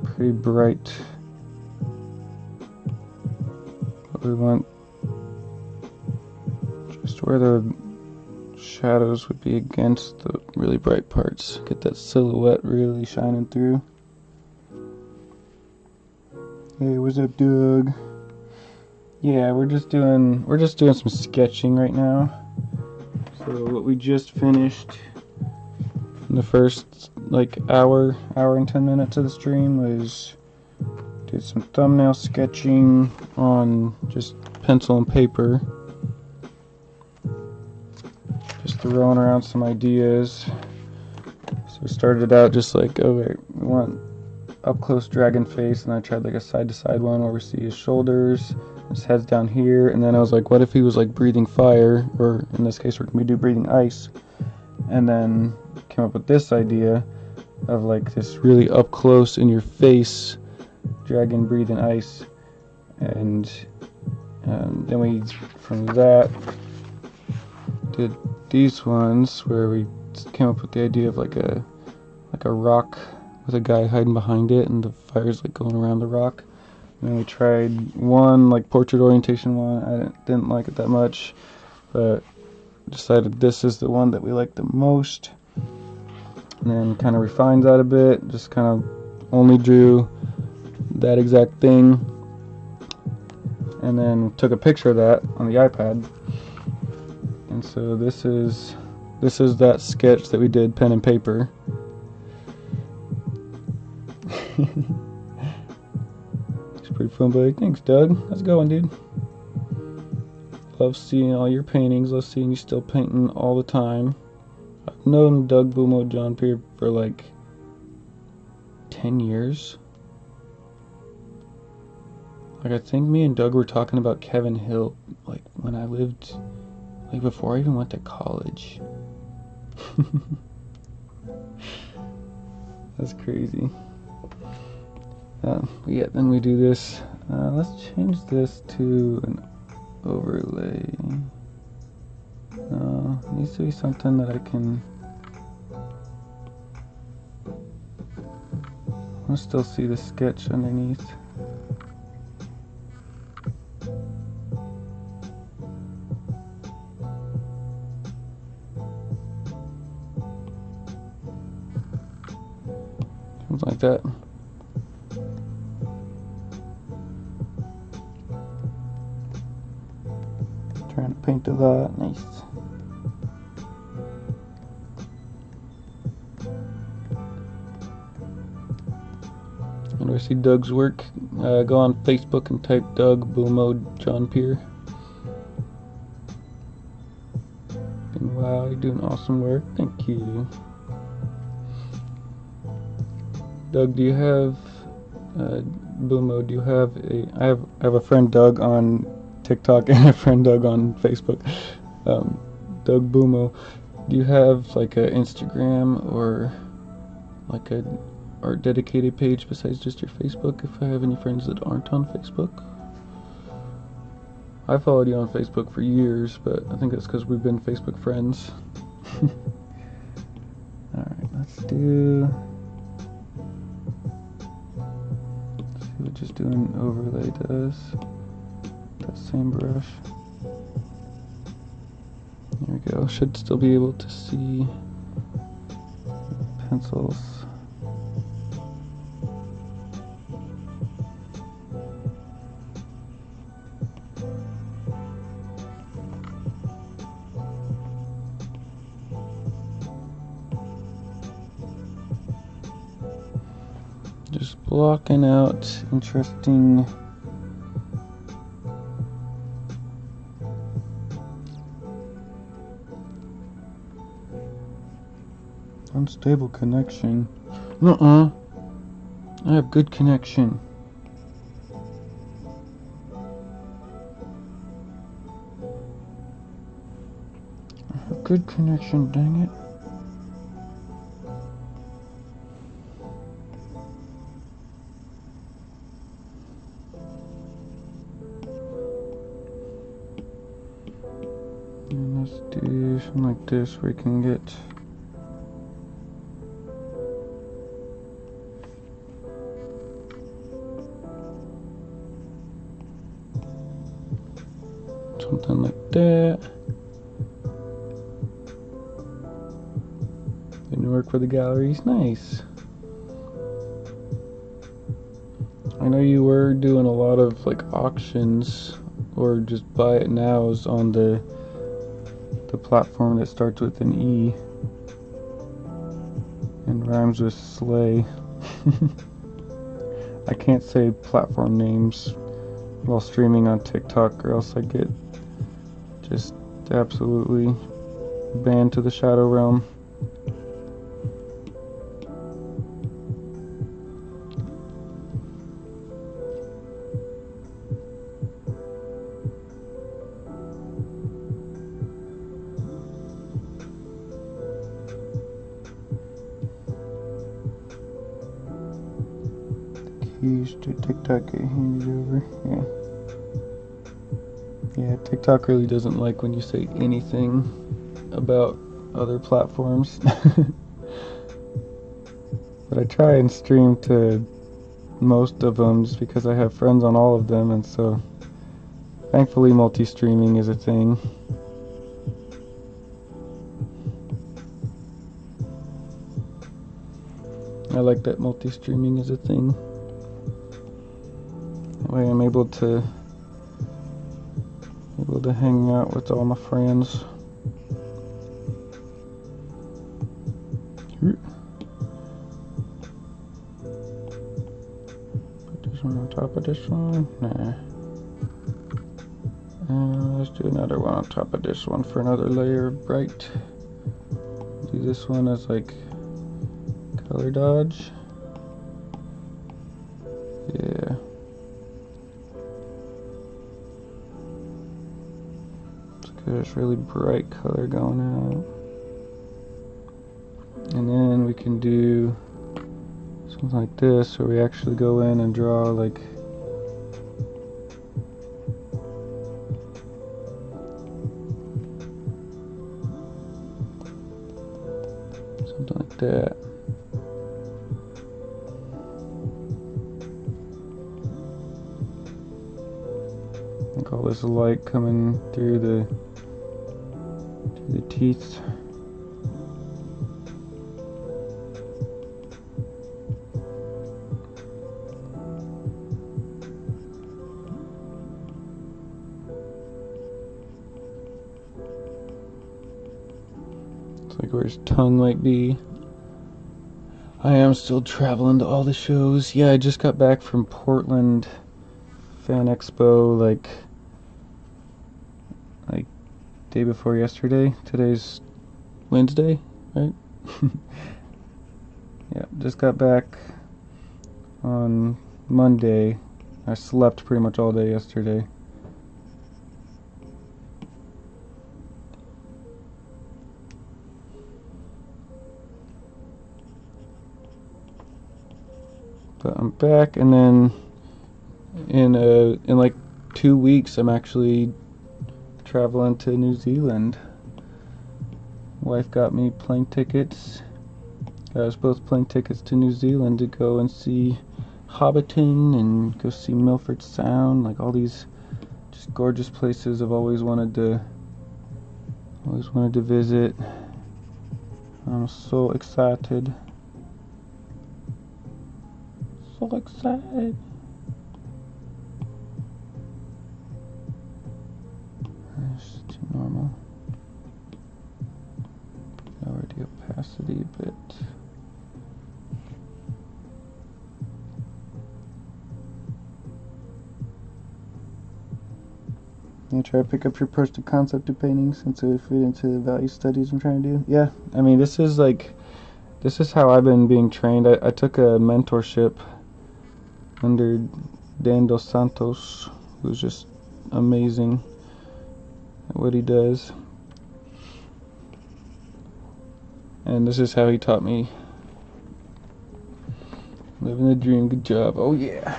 pretty bright. But we want just where the shadows would be against the really bright parts. Get that silhouette really shining through. Hey, what's up, Doug? Yeah, we're just doing some sketching right now. So what we just finished in the first like hour and 10 minutes of the stream was did some thumbnail sketching on just pencil and paper. Just throwing around some ideas. So we started out just like, okay, we want up close dragon face, and I tried like a side to side one where we see his shoulders, his head's down here, and then I was like, what if he was like breathing fire, or in this case we're gonna do breathing ice, and then came up with this idea of like this really up close in your face dragon breathing ice, and then we from that did these ones where we came up with the idea of like a rock with a guy hiding behind it and the fire's like going around the rock. And then we tried one like portrait orientation one. I didn't like it that much, but decided this is the one that we like the most. And then kind of refined that a bit, just kind of only drew that exact thing and then took a picture of that on the iPad. And so this is that sketch that we did pen and paper. It's pretty fun, buddy. Thanks, Doug. How's it going, dude? Love seeing all your paintings. Love seeing you still painting all the time. I've known Doug Boomo John Peer for like 10 years. Like, I think me and Doug were talking about Kevin Hill, like, when I lived, like, before I even went to college. That's crazy. But yeah, then we do this. Let's change this to an overlay. It needs to be something that I can... I'll still see the sketch underneath. Something like that. Trying to paint to that. Nice. And to see Doug's work, go on Facebook and type Doug Boomo John Pierre. And wow, you're doing awesome work. Thank you. Doug, do you have Boomo? Do you have a? I have a friend Doug on TikTok and a friend Doug on Facebook. Doug Boomo. Do you have like a Instagram or like a art dedicated page besides just your Facebook? If I have any friends that aren't on Facebook, I followed you on Facebook for years, but I think that's because we've been Facebook friends. Alright, let's see what just doing an overlay does. That same brush. There we go. Should still be able to see pencils. Just blocking out interesting unstable connection. I have good connection. I have good connection, dang it. And let's do something like this where we can get something like that. Didn't work for the galleries. Nice. I know you were doing a lot of like auctions or just buy it nows on the platform that starts with an E and rhymes with slay. I can't say platform names while streaming on TikTok or else I get just absolutely banned to the Shadow Realm. Keys to TikTok get handed over. Yeah, TikTok really doesn't like when you say anything about other platforms. But I try and stream to most of them just because I have friends on all of them, and so thankfully multi-streaming is a thing. I like that multi-streaming is a thing. That way I'm able to hang out with all my friends. Put this one on top of this one. Nah. Let's do another one on top of this one for another layer of bright. Do this one as like color dodge. Yeah. this really bright color going out. And then we can do something like this, where we actually go in and draw like something like that. Like all this light coming through the teeth. It's like where his tongue might be. I am still traveling to all the shows. Yeah, I just got back from Portland Fan Expo like day before yesterday. Today's Wednesday, right? Yeah, just got back on Monday. I slept pretty much all day yesterday. But I'm back, and then in like 2 weeks I'm actually traveling to New Zealand. Wife got me plane tickets. Got us both plane tickets to New Zealand to go and see Hobbiton and go see Milford Sound, like all these just gorgeous places I've always wanted to visit. I'm so excited. So excited. That's too normal. Lower the opacity a bit. You try to pick up your approach to concept of painting since it would fit into the value studies I'm trying to do. Yeah, I mean, this is how I've been being trained. I took a mentorship under Dan Dos Santos, who's just amazing at what he does. And this is how he taught me. Living the dream. Good job. Oh yeah.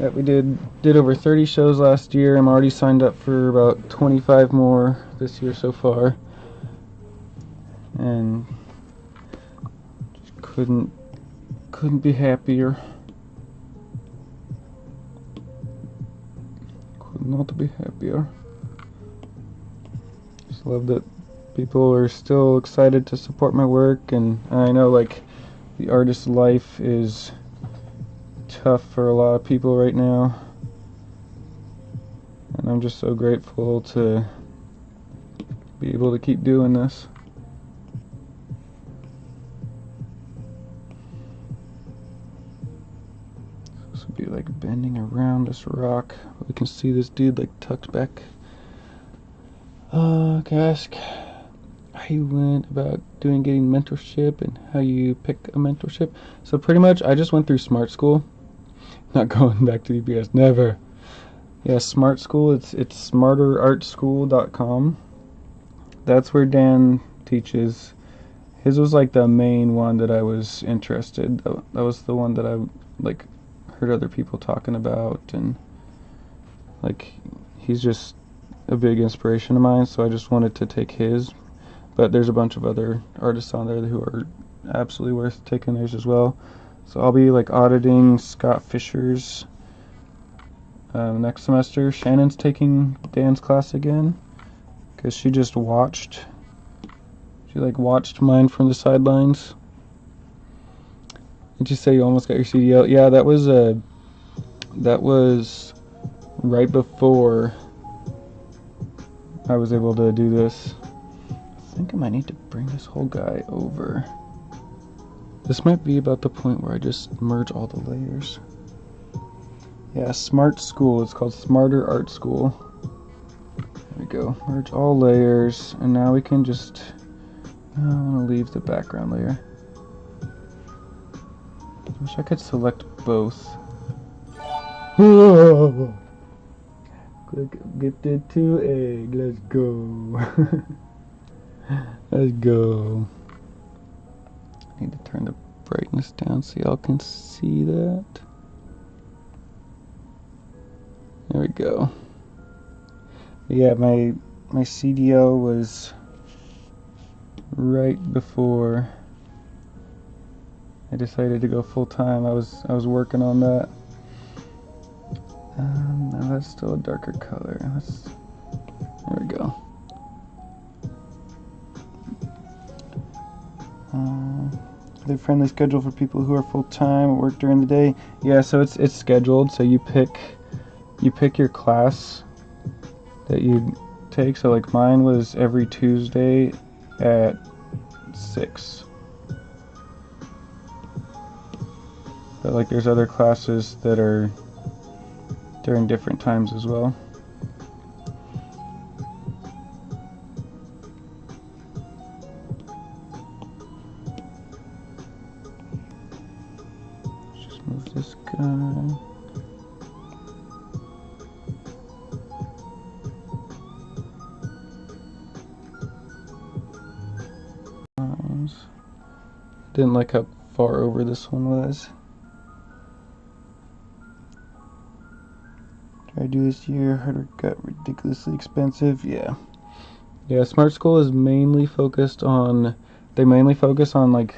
Yeah, we did over 30 shows last year. I'm already signed up for about 25 more this year so far. And just couldn't be happier. Could not be happier. Just love that people are still excited to support my work, and I know like the artist's life is tough for a lot of people right now, and I'm just so grateful to be able to keep doing this. This would be like bending around this rock. We can see this dude like tucked back. Can I ask how you went about getting mentorship and how you pick a mentorship? So pretty much I just went through Smart School. Not going back to UPS, never. Yeah, Smart School, it's smarterartschool.com. That's where Dan teaches. His was like the main one that I was interested. That was the one that I like heard other people talking about, and like he's just a big inspiration of mine, so I just wanted to take his. But there's a bunch of other artists on there who are absolutely worth taking theirs as well. So I'll be like auditing Scott Fisher's next semester. Shannon's taking Dan's class again because she just watched. She like watched mine from the sidelines. Did you say you almost got your CDL? Yeah, that was right before I was able to do this. I think I might need to bring this whole guy over. This might be about the point where I just merge all the layers. Yeah, Smart School. It's called Smarter Art School. There we go. Merge all layers. And now we can just... I want to leave the background layer. I wish I could select both. Good Look, gifted 2 egg. Let's go. Let's go. I need to turn the brightness down so y'all can see that. There we go. Yeah, my CDO was right before I decided to go full time. I was working on that. Now that's still a darker color. There we go. The friendly schedule for people who are full time or work during the day. Yeah, so it's scheduled. So you pick your class that you take. So like mine was every Tuesday at 6. But like there's other classes that are during different times as well. Just move this guy. Didn't like how far over this one was. Tried to do this year. Hardware got ridiculously expensive. Yeah. Yeah, Smart School is mainly focused on, they mainly focus on like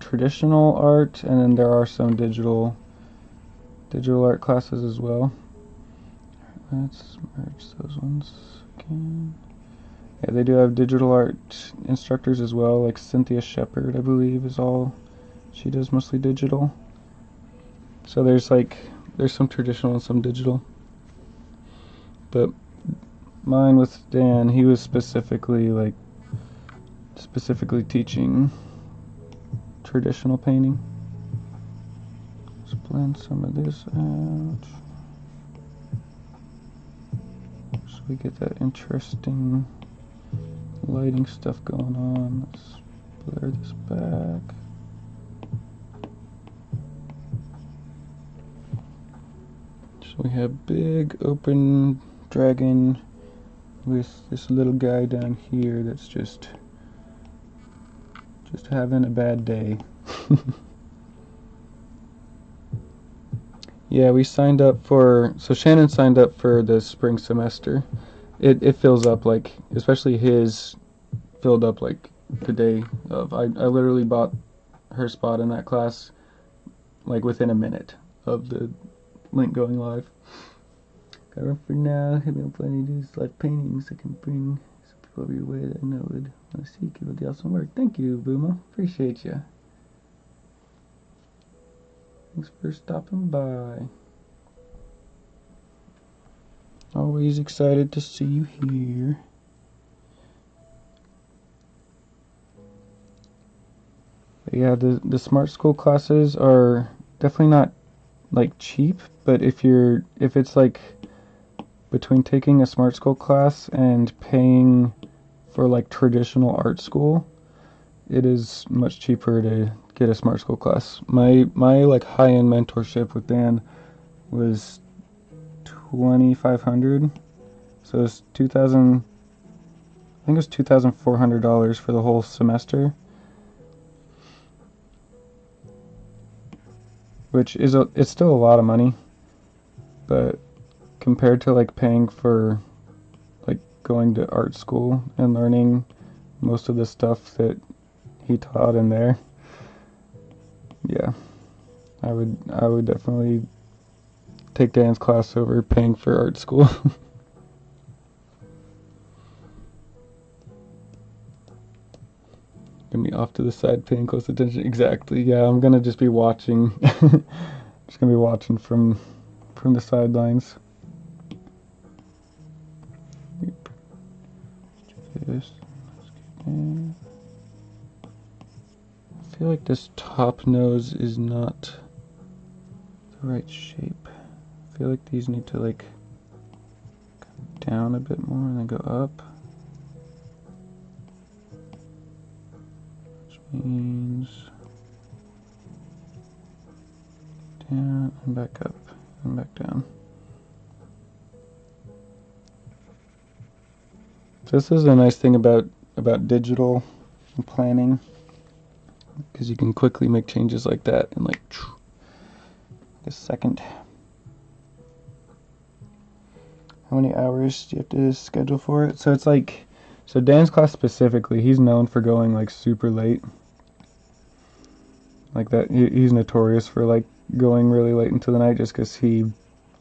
traditional art, and then there are some digital art classes as well. Let's merge those ones again. Yeah, they do have digital art instructors as well, like Cynthia Shepard, I believe, is all she does, mostly digital. So there's some traditional and some digital. But mine with Dan, he was specifically teaching traditional painting. Let's blend some of this out so we get that interesting lighting stuff going on. Let's blur this back. So we have big open dragon with this little guy down here that's just having a bad day. Yeah, we signed up so Shannon signed up for the spring semester. It fills up, like, especially his filled up like the day of. I literally bought her spot in that class like within a minute of the link going live. Got room for now. Hit me up when you do live paintings. I can bring some people over your way that I know would want to see. Keep up the awesome work. Thank you, Boomo. Appreciate you. Thanks for stopping by. Always excited to see you here. But yeah, the Smart School classes are definitely not like cheap, but if it's like between taking a Smart School class and paying for like traditional art school, it is much cheaper to get a Smart School class. My like high-end mentorship with Dan was $2,500, so it's $2,000. I think it was $2,400 for the whole semester, which is it's still a lot of money, but compared to like paying for like going to art school and learning most of the stuff that he taught in there, yeah, I would definitely take Dan's class over paying for art school. Gonna be off to the side paying close attention. Exactly. Yeah, I'm gonna just be watching. Just gonna be watching from the sidelines. This. I feel like this top nose is not the right shape. I feel like these need to like come down a bit more and then go up. Which means down and back up and back down. This is a nice thing about digital planning, because you can quickly make changes like that in like a second. How many hours do you have to schedule for it? So it's like, so Dan's class specifically, he's known for going like super late. Like that, he's notorious for like going really late into the night just because he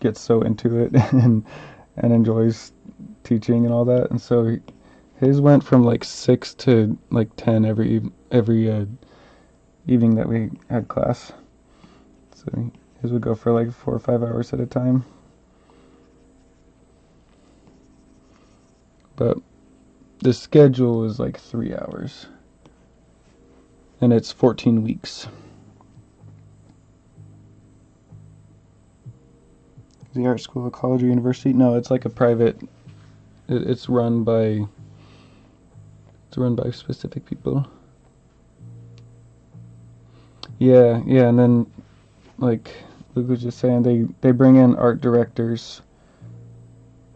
gets so into it and enjoys teaching and all that. And so his went from like 6 to like 10 every evening that we had class. So his would go for like 4 or 5 hours at a time. But the schedule is like 3 hours. And it's 14 weeks. The art school, college, or university? No, it's like a private. It's run by specific people. Yeah, and then like Luke was just saying, they bring in art directors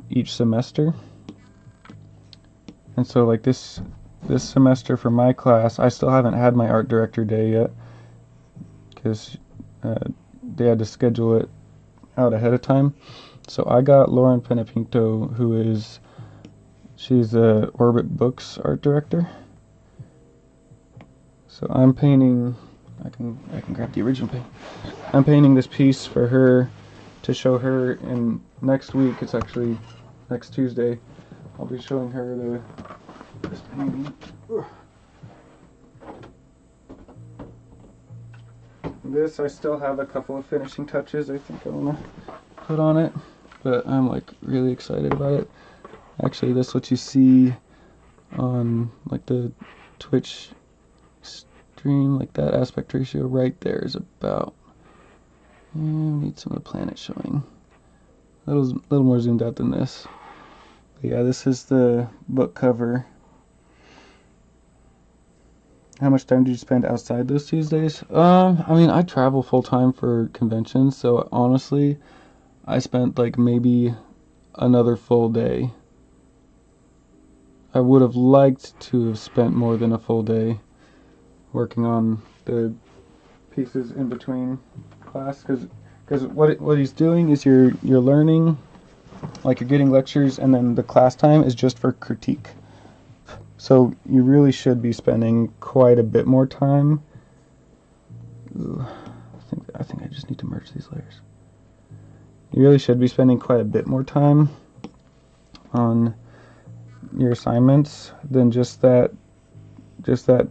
each semester. And so like this semester for my class, I still haven't had my art director day yet because they had to schedule it out ahead of time. So I got Lauren Penapinto, she's the Orbit Books art director. So I'm painting, I can grab the original paint. I'm painting this piece for her to show her in next week. It's actually next Tuesday. I'll be showing her this painting. This, I still have a couple of finishing touches I think I want to put on it, but I'm like really excited about it. Actually, this, what you see on like the Twitch stream, like that aspect ratio right there is about, we need some of the planet showing. A little more zoomed out than this. But yeah, this is the book cover. How much time did you spend outside those Tuesdays? I mean, I travel full time for conventions, so honestly, I spent like maybe another full day. I would have liked to have spent more than a full day working on the pieces in between class, because what he's doing is you're learning, like you're getting lectures, and then the class time is just for critique. So you really should be spending quite a bit more time. Ooh, I think I just need to merge these layers. You really should be spending quite a bit more time on your assignments than just that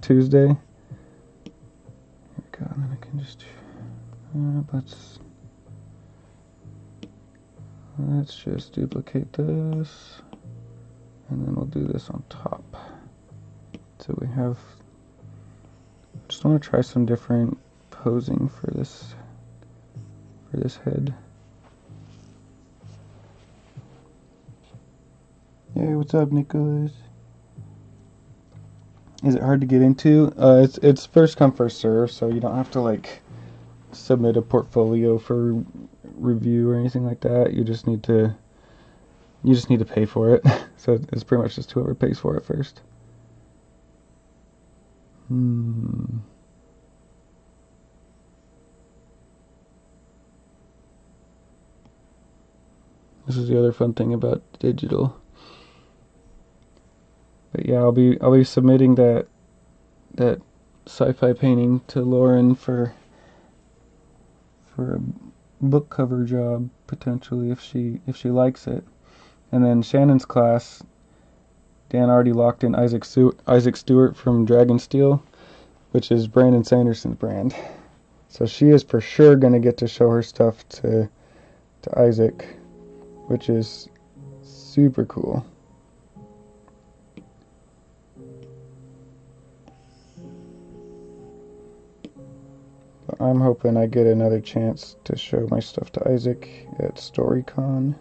Tuesday. Here we go, and then I can just let's just duplicate this, and then we'll do this on top. So we have, just want to try some different posing for this head. Hey, what's up, Nicholas? Is it hard to get into? It's first come first serve, so you don't have to like submit a portfolio for review or anything like that. You just need to pay for it. So it's pretty much just whoever pays for it first. This is the other fun thing about digital. But yeah, I'll be submitting that sci-fi painting to Lauren for a book cover job potentially if she likes it. And then Shannon's class, Dan already locked in Isaac Stewart from Dragonsteel, which is Brandon Sanderson's brand. So she is for sure going to get to show her stuff to Isaac, which is super cool. But I'm hoping I get another chance to show my stuff to Isaac at StoryCon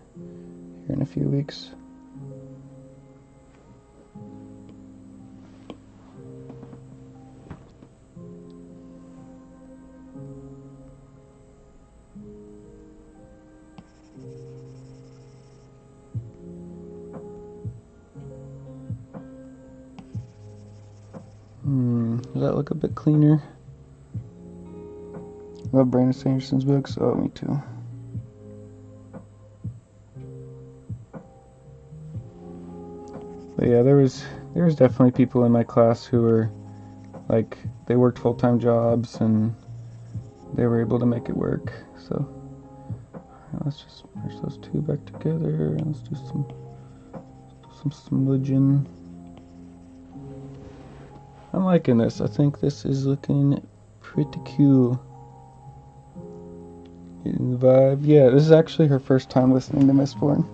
here in a few weeks. Does that look a bit cleaner? Love Brandon Sanderson's books. Oh, me too. But yeah, there was definitely people in my class who were like, they worked full-time jobs and they were able to make it work. So let's just merge those two back together and let's do some smudging. I'm liking this. I think this is looking pretty cool. Getting the vibe. Yeah, this is actually her first time listening to Mistborn.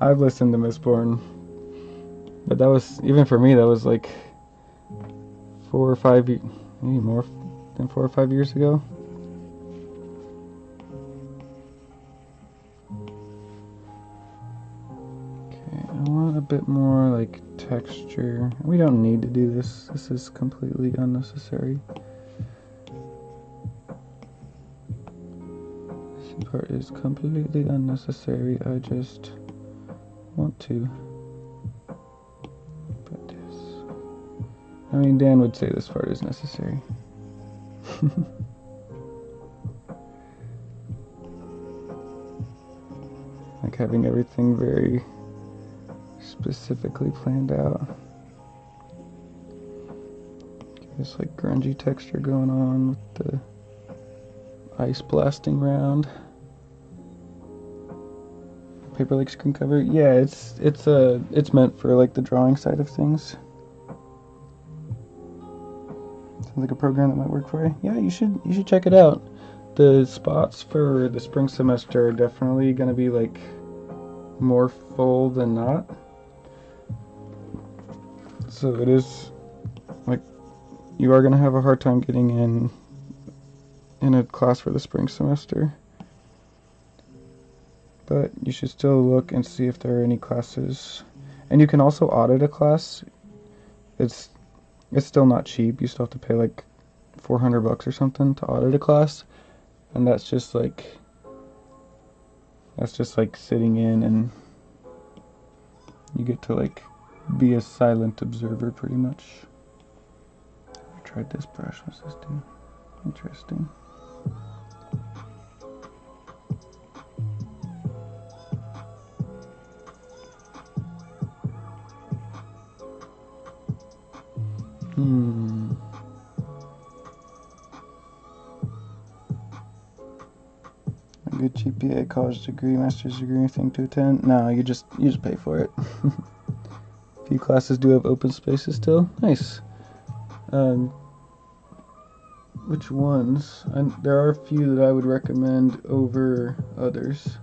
I've listened to Mistborn, but that was, even for me, that was like 4 or 5, maybe more than 4 or 5 years ago. Okay, I want a bit more like texture. We don't need to do this. This is completely unnecessary. This part is completely unnecessary. I just want to put this. I mean, Dan would say this part is necessary. Like having everything very specifically planned out. This like grungy texture going on with the ice blasting round. Paper Lake screen cover. Yeah, it's meant for like the drawing side of things. Sounds like a program that might work for you. Yeah, you should check it out. The spots for the spring semester are definitely going to be like more full than not. So it is like you are going to have a hard time getting in a class for the spring semester. But you should still look and see if there are any classes. And you can also audit a class. It's still not cheap. You still have to pay like $400 or something to audit a class. And that's just like sitting in, and you get to like be a silent observer pretty much. I tried this brush. What's this do? Interesting. A good GPA, college degree, master's degree, anything to attend? No, you just pay for it. A few classes do have open spaces still. Nice. Which ones? There are a few that I would recommend over others.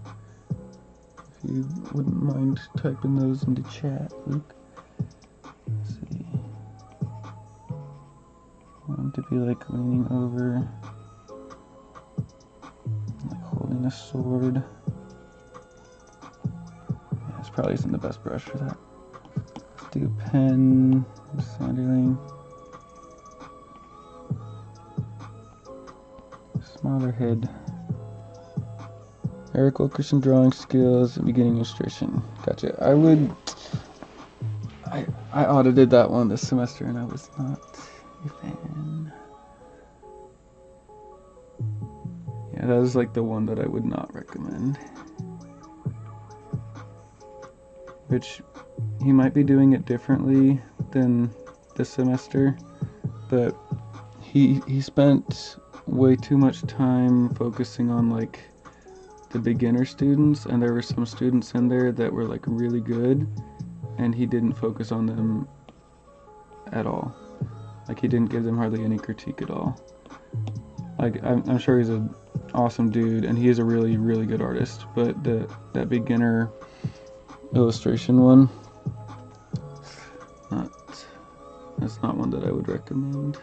If you wouldn't mind typing those into chat, Luke. Let's see. I want to be like leaning over, like holding a sword. Yeah, this probably isn't the best brush for that. Let's do pen, Sanderling. Smaller head. Eric Wilkerson drawing skills, beginning illustration. Gotcha. I audited that one this semester and I was not a fan. Yeah, that was like the one that I would not recommend. Which he might be doing it differently than this semester, but he spent way too much time focusing on like the beginner students, and there were some students in there that were like really good, and he didn't focus on them at all. Like he didn't give them hardly any critique at all. Like I'm sure he's an awesome dude, and he is a really, really good artist, but that beginner illustration one, that's not one that I would recommend.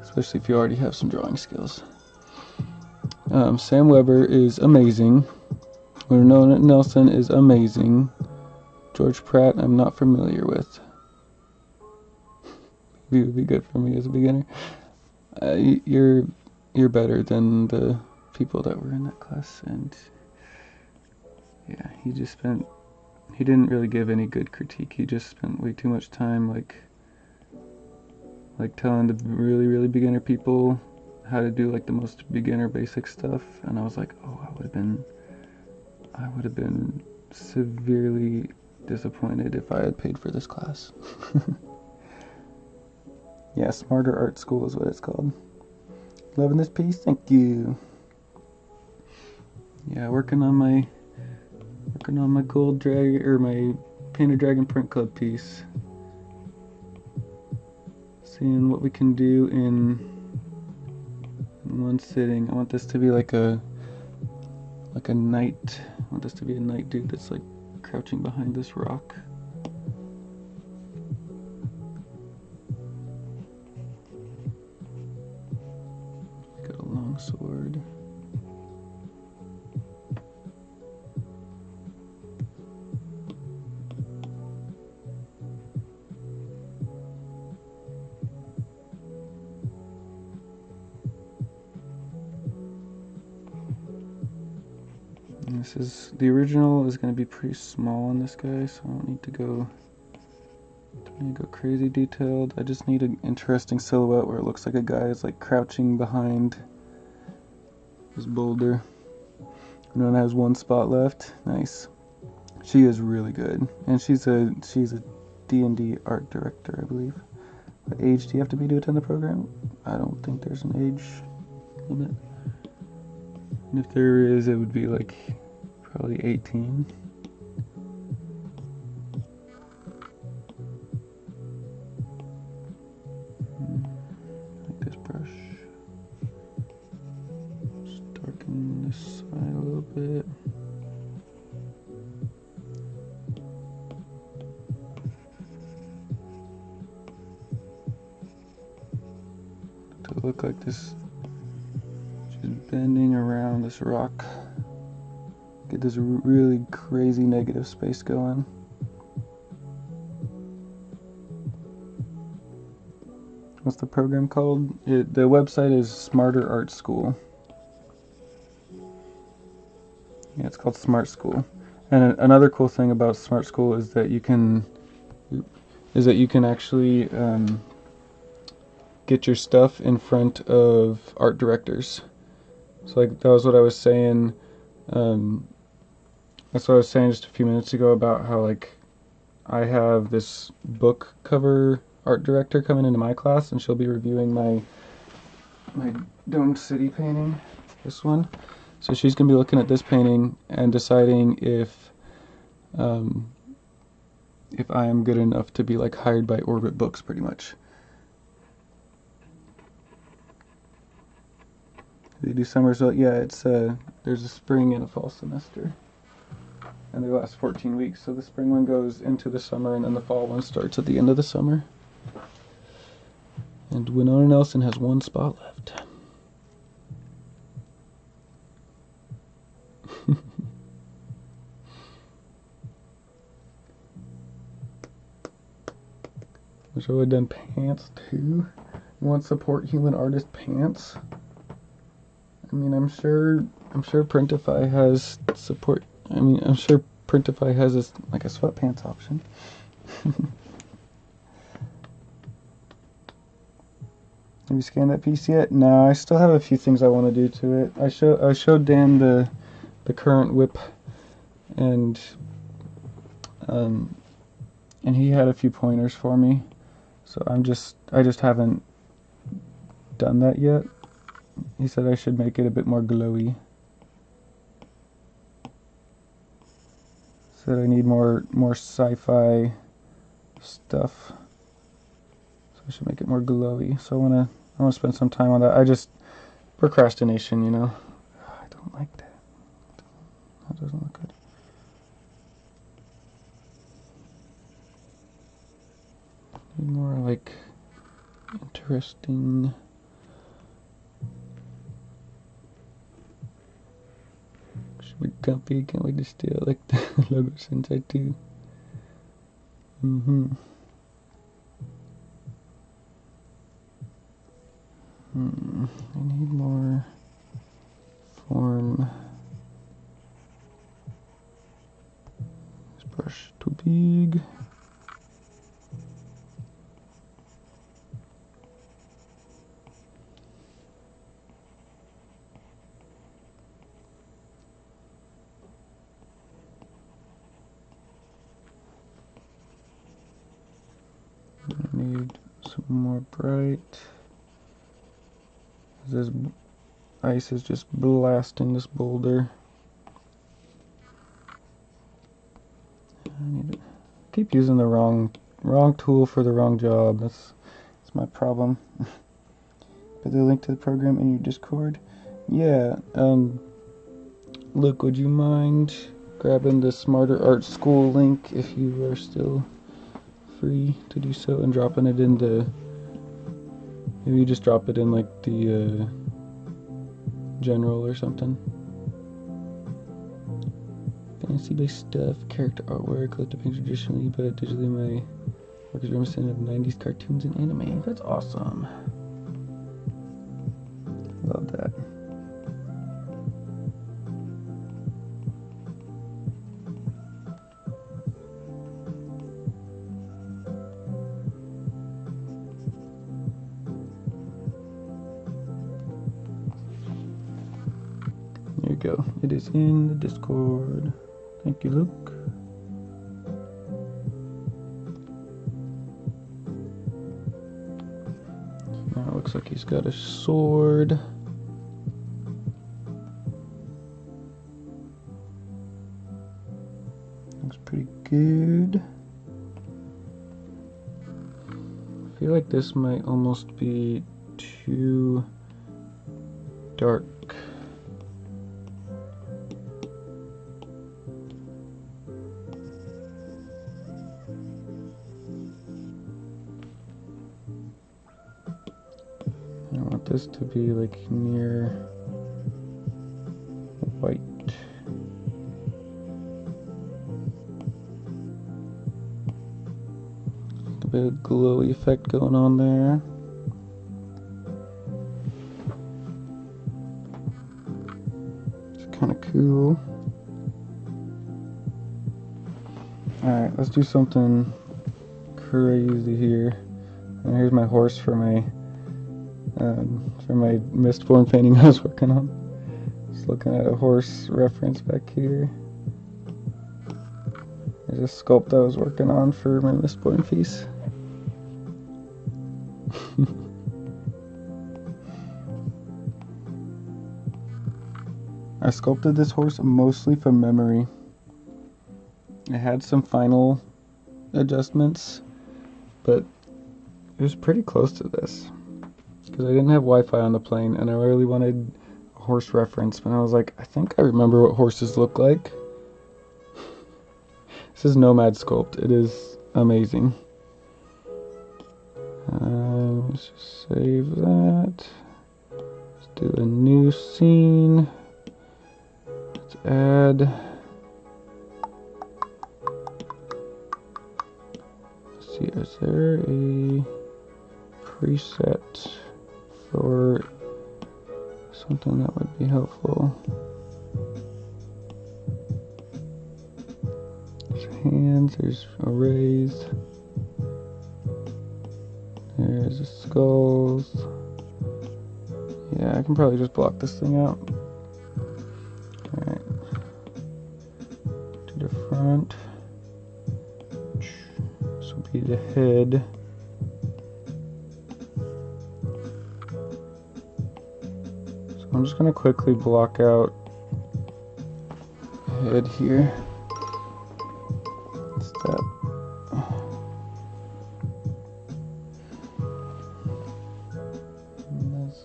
Especially if you already have some drawing skills. Sam Weber is amazing. Winona Nelson is amazing. George Pratt, I'm not familiar with. Maybe it would be good for me as a beginner. You're better than the people that were in that class, and yeah, he just spent he didn't really give any good critique. He just spent way too much time like telling the really beginner people how to do like the most beginner basic stuff, and I was like, oh, I would have been severely disappointed if I had paid for this class. Yeah, Smarter Art School is what it's called. Loving this piece? Thank you. Yeah, working on my gold dragon, or my Painted Dragon Print Club piece. Seeing what we can do in one sitting. I want this to be like a knight. I want this to be a knight dude that's like crouching behind this rock. Got a long sword. This is, the original is going to be pretty small on this guy, so I don't need to go crazy detailed. I just need an interesting silhouette where it looks like a guy is like crouching behind his boulder. And then has one spot left. Nice. She is really good, and she's a D&D art director, I believe. What age do you have to be to attend the program? I don't think there's an age limit. And if there is, it would be like probably 18. Like this brush. Just darken this side a little bit. To look like this. She's bending around this rock. Get this really crazy negative space going. What's the program called? The website is Smarter Art School. Yeah, it's called Smart School. And another cool thing about Smart School is that you can actually get your stuff in front of art directors. So like that was what I was saying. That's what I was saying just a few minutes ago about how like I have this book cover art director coming into my class, and she'll be reviewing my domed city painting, this one. So she's gonna be looking at this painting and deciding if I am good enough to be like hired by Orbit Books, pretty much. They do summers. So yeah, it's there's a spring and a fall semester, and they last 14 weeks. So the spring one goes into the summer, and then the fall one starts at the end of the summer. And Winona Nelson has one spot left. Wish I would have done pants too. You want support human artist pants? I mean, I'm sure Printify has support. I mean, I'm sure Printify has a, like a sweatpants option. Have you scanned that piece yet? No, I still have a few things I want to do to it. I showed Dan the current whip, and he had a few pointers for me. So I just haven't done that yet. He said I should make it a bit more glowy. Said I need more sci-fi stuff. So I should make it more glowy. So I wanna spend some time on that. I just procrastination, you know. I don't like that. That doesn't look good. Need more like interesting. Should be comfy. Can't wait to steal like the logos inside too. I need more form. This brush config. I need some more bright. This ice is just blasting this boulder. Keep using the wrong tool for the wrong job. That's my problem. Put the link to the program in your Discord. Yeah. Luke, would you mind grabbing the Smarter Art School link if you are still free to do so, and dropping it into, maybe you just drop it in like the general or something. Fantasy-based stuff, character artwork, let depicted traditionally, but digitally my work is reminiscent of 90s cartoons and anime. That's awesome. Love that. There you go. It is in the Discord. Thank you, Luke. Now it looks like he's got a sword. Looks pretty good. I feel like this might almost be too dark. I want this to be like near white. A bit of glowy effect going on there. It's kind of cool. Alright, let's do something crazy here. And here's my horse for my Mistborn painting I was working on. Just looking at a horse reference back here. There's a sculpt I was working on for my Mistborn piece. I sculpted this horse mostly from memory. I had some final adjustments, but it was pretty close to this. Because I didn't have Wi-Fi on the plane, and I really wanted a horse reference, but I was like, I think I remember what horses look like. This is Nomad Sculpt. It is amazing. Let's just save that. Let's do a new scene. Let's add. Let's see, is there a preset for something that would be helpful? There's hands, there's arrays, there's the skulls. Yeah, I can probably just block this thing out. Alright. To the front. This will be the head. So I'm just going to quickly block out head here. Step. Let's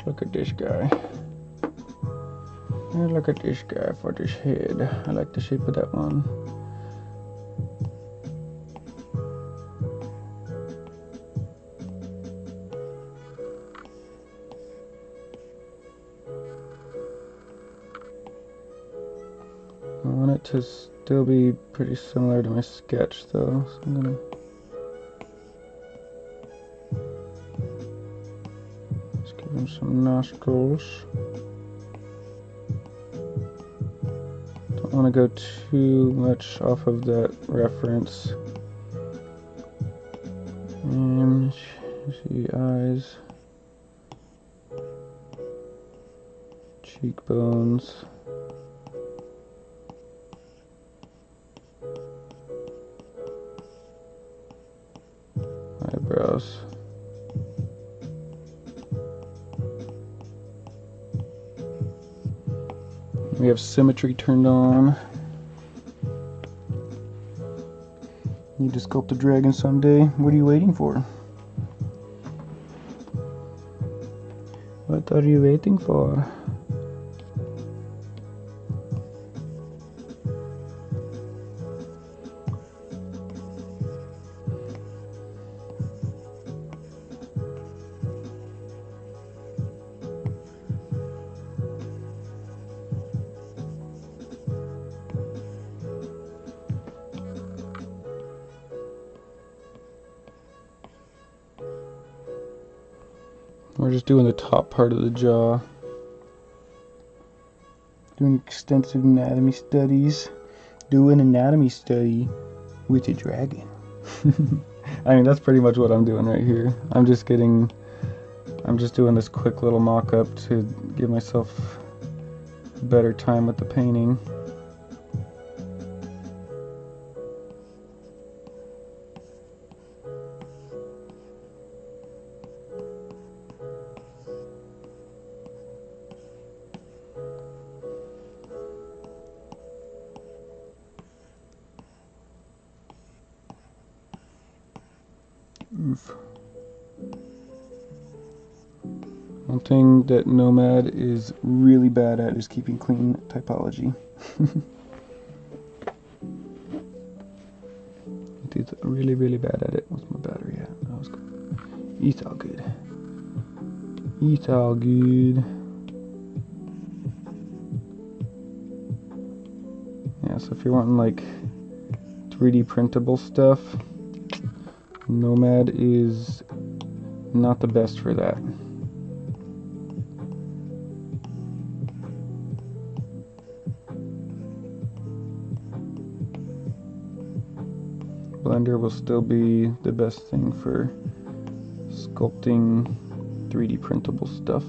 look at this guy. And look at this guy for this head. I like the shape of that one. I want it to still be pretty similar to my sketch though, so I'm gonna just give him some nostrils. Don't want to go too much off of that reference. And see eyes, cheekbones, eyebrows. We have symmetry turned on. Need to sculpt a dragon someday. What are you waiting for? What are you waiting for? We're just doing the top part of the jaw. Doing extensive anatomy studies. Do an anatomy study with a dragon. I mean, that's pretty much what I'm doing right here. I'm just doing this quick little mock-up to give myself better time with the painting. Oof. One thing that Nomad is really bad at is keeping clean typology. It's really, really bad at it. What's my battery at? That was good. It's all good. It's all good. Yeah, so if you're wanting like 3D printable stuff, Nomad is not the best for that. Blender will still be the best thing for sculpting 3D printable stuff.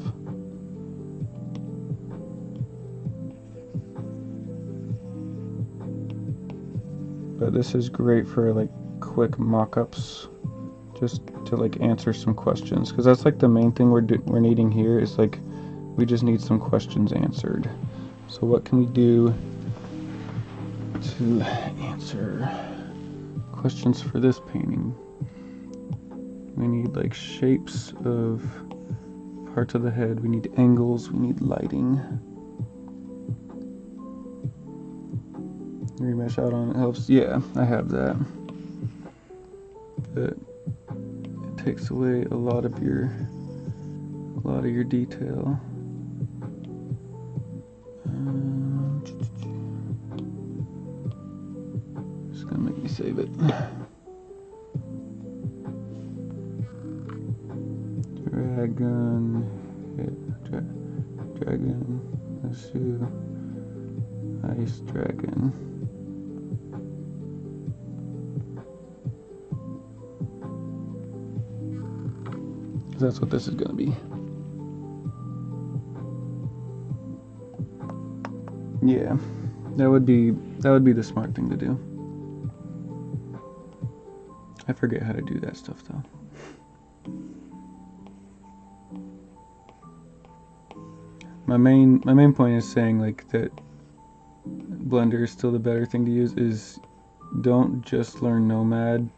But this is great for like quick mock-ups, just to like answer some questions, because that's like the main thing we're needing here is like we just need some questions answered. So what can we do to answer questions for this painting? We need like shapes of parts of the head, we need angles, we need lighting. Remesh out on it helps. Yeah, I have that. But it takes away a lot of your detail. It's gonna make me save it. Dragon, dragon, let's do ice dragon. That's what this is gonna be. Yeah, that would be the smart thing to do. I forget how to do that stuff though. My main point is saying like that Blender is still the better thing to use. Is don't just learn Nomad.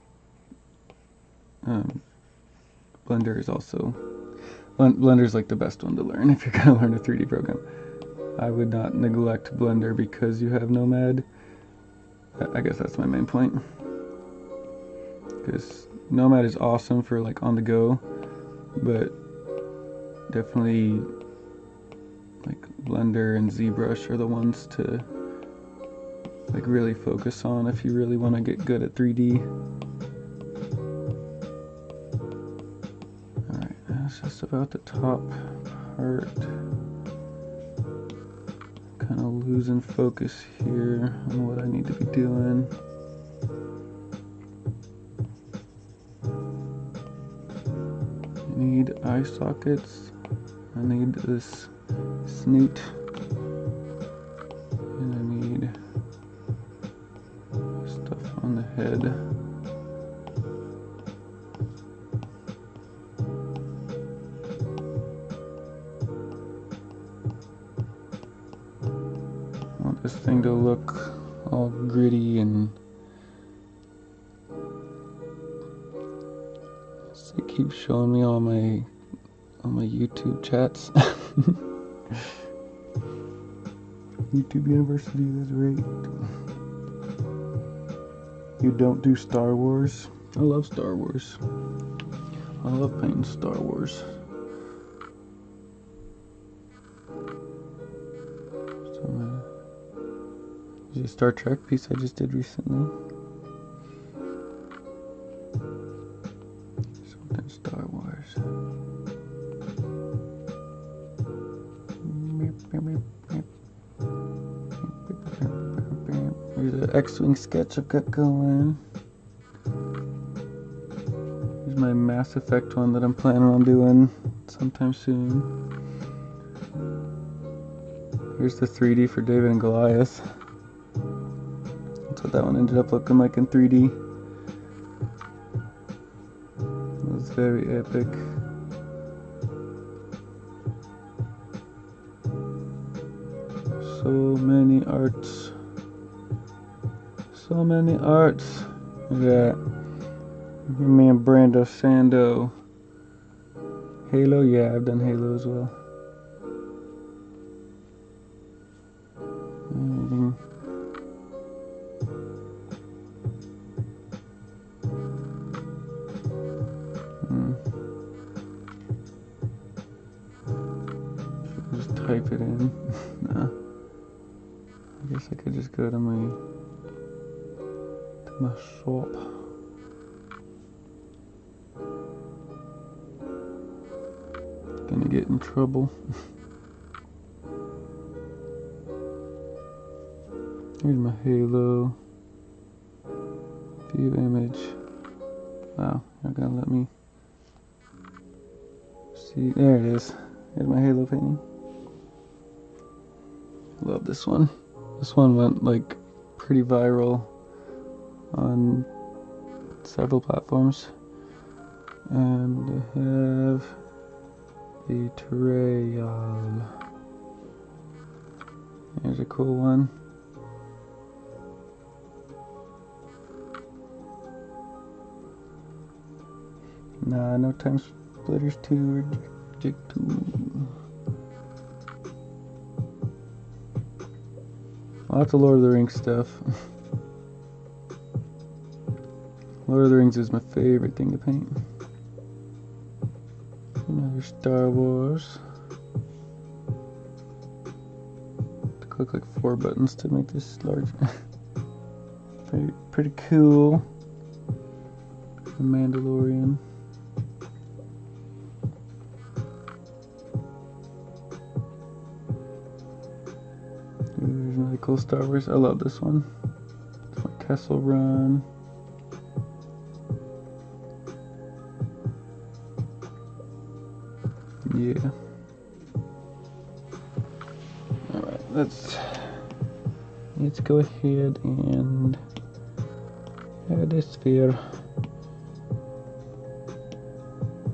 Blender is also Blender's like the best one to learn if you're gonna learn a 3D program. I would not neglect Blender because you have Nomad. I guess that's my main point. Because Nomad is awesome for like on the go, but definitely like Blender and ZBrush are the ones to like really focus on if you really want to get good at 3D. Alright, that's just about the top part. kind of losing focus here on what I need to be doing. I need eye sockets. I need this snoot. And I need stuff on the head. I want this thing to look all gritty and it keeps showing me all my YouTube chats. YouTube University is great. You don't do Star Wars? I love Star Wars. I love painting Star Wars. So there's a Star Trek piece I just did recently. Something Star Wars. Here's an X-Wing sketch I've got going. Here's my Mass Effect one that I'm planning on doing sometime soon. Here's the 3D for David and Goliath. That's what that one ended up looking like in 3D. It was very epic. So many arts. So many arts. Look at that. Me and Brando Sando. Halo, yeah, I've done Halo as well. Just type it in. Nah. I guess I could just go to my shop. Gonna get in trouble. Here's my Halo. View image. Wow, you're gonna let me see. There it is. Here's my Halo painting. Love this one. This one went like pretty viral on several platforms. And I have the Terrayal. Here's a cool one. Nah, no time splitters 2 or jig 2. Lots of Lord of the Rings stuff. Lord of the Rings is my favorite thing to paint. Another Star Wars. Click like 4 buttons to make this large. Pretty cool. The Mandalorian. There's another cool Star Wars. I love this one. It's my Kessel Run. Yeah. Alright, let's go ahead and add a sphere.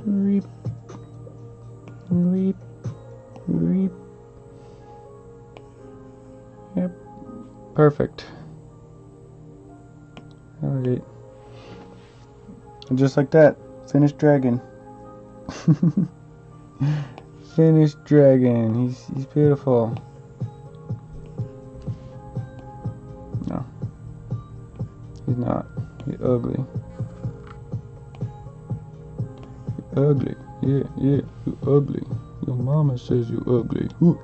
Reap. Reap. Reap. Yep. Perfect. Alright. And just like that, finished dragon. Finished dragon. He's beautiful. No. He's not. He's ugly. You're ugly. Yeah, you ugly. Your mama says you ugly. Ooh.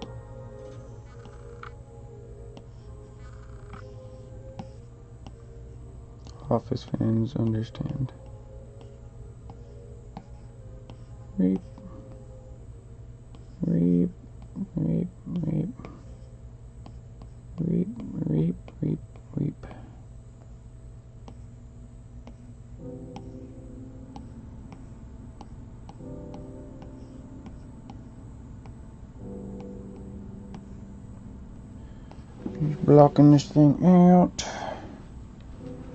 Office fans understand. Reap. Reap. Reap. Reap. blocking this thing out.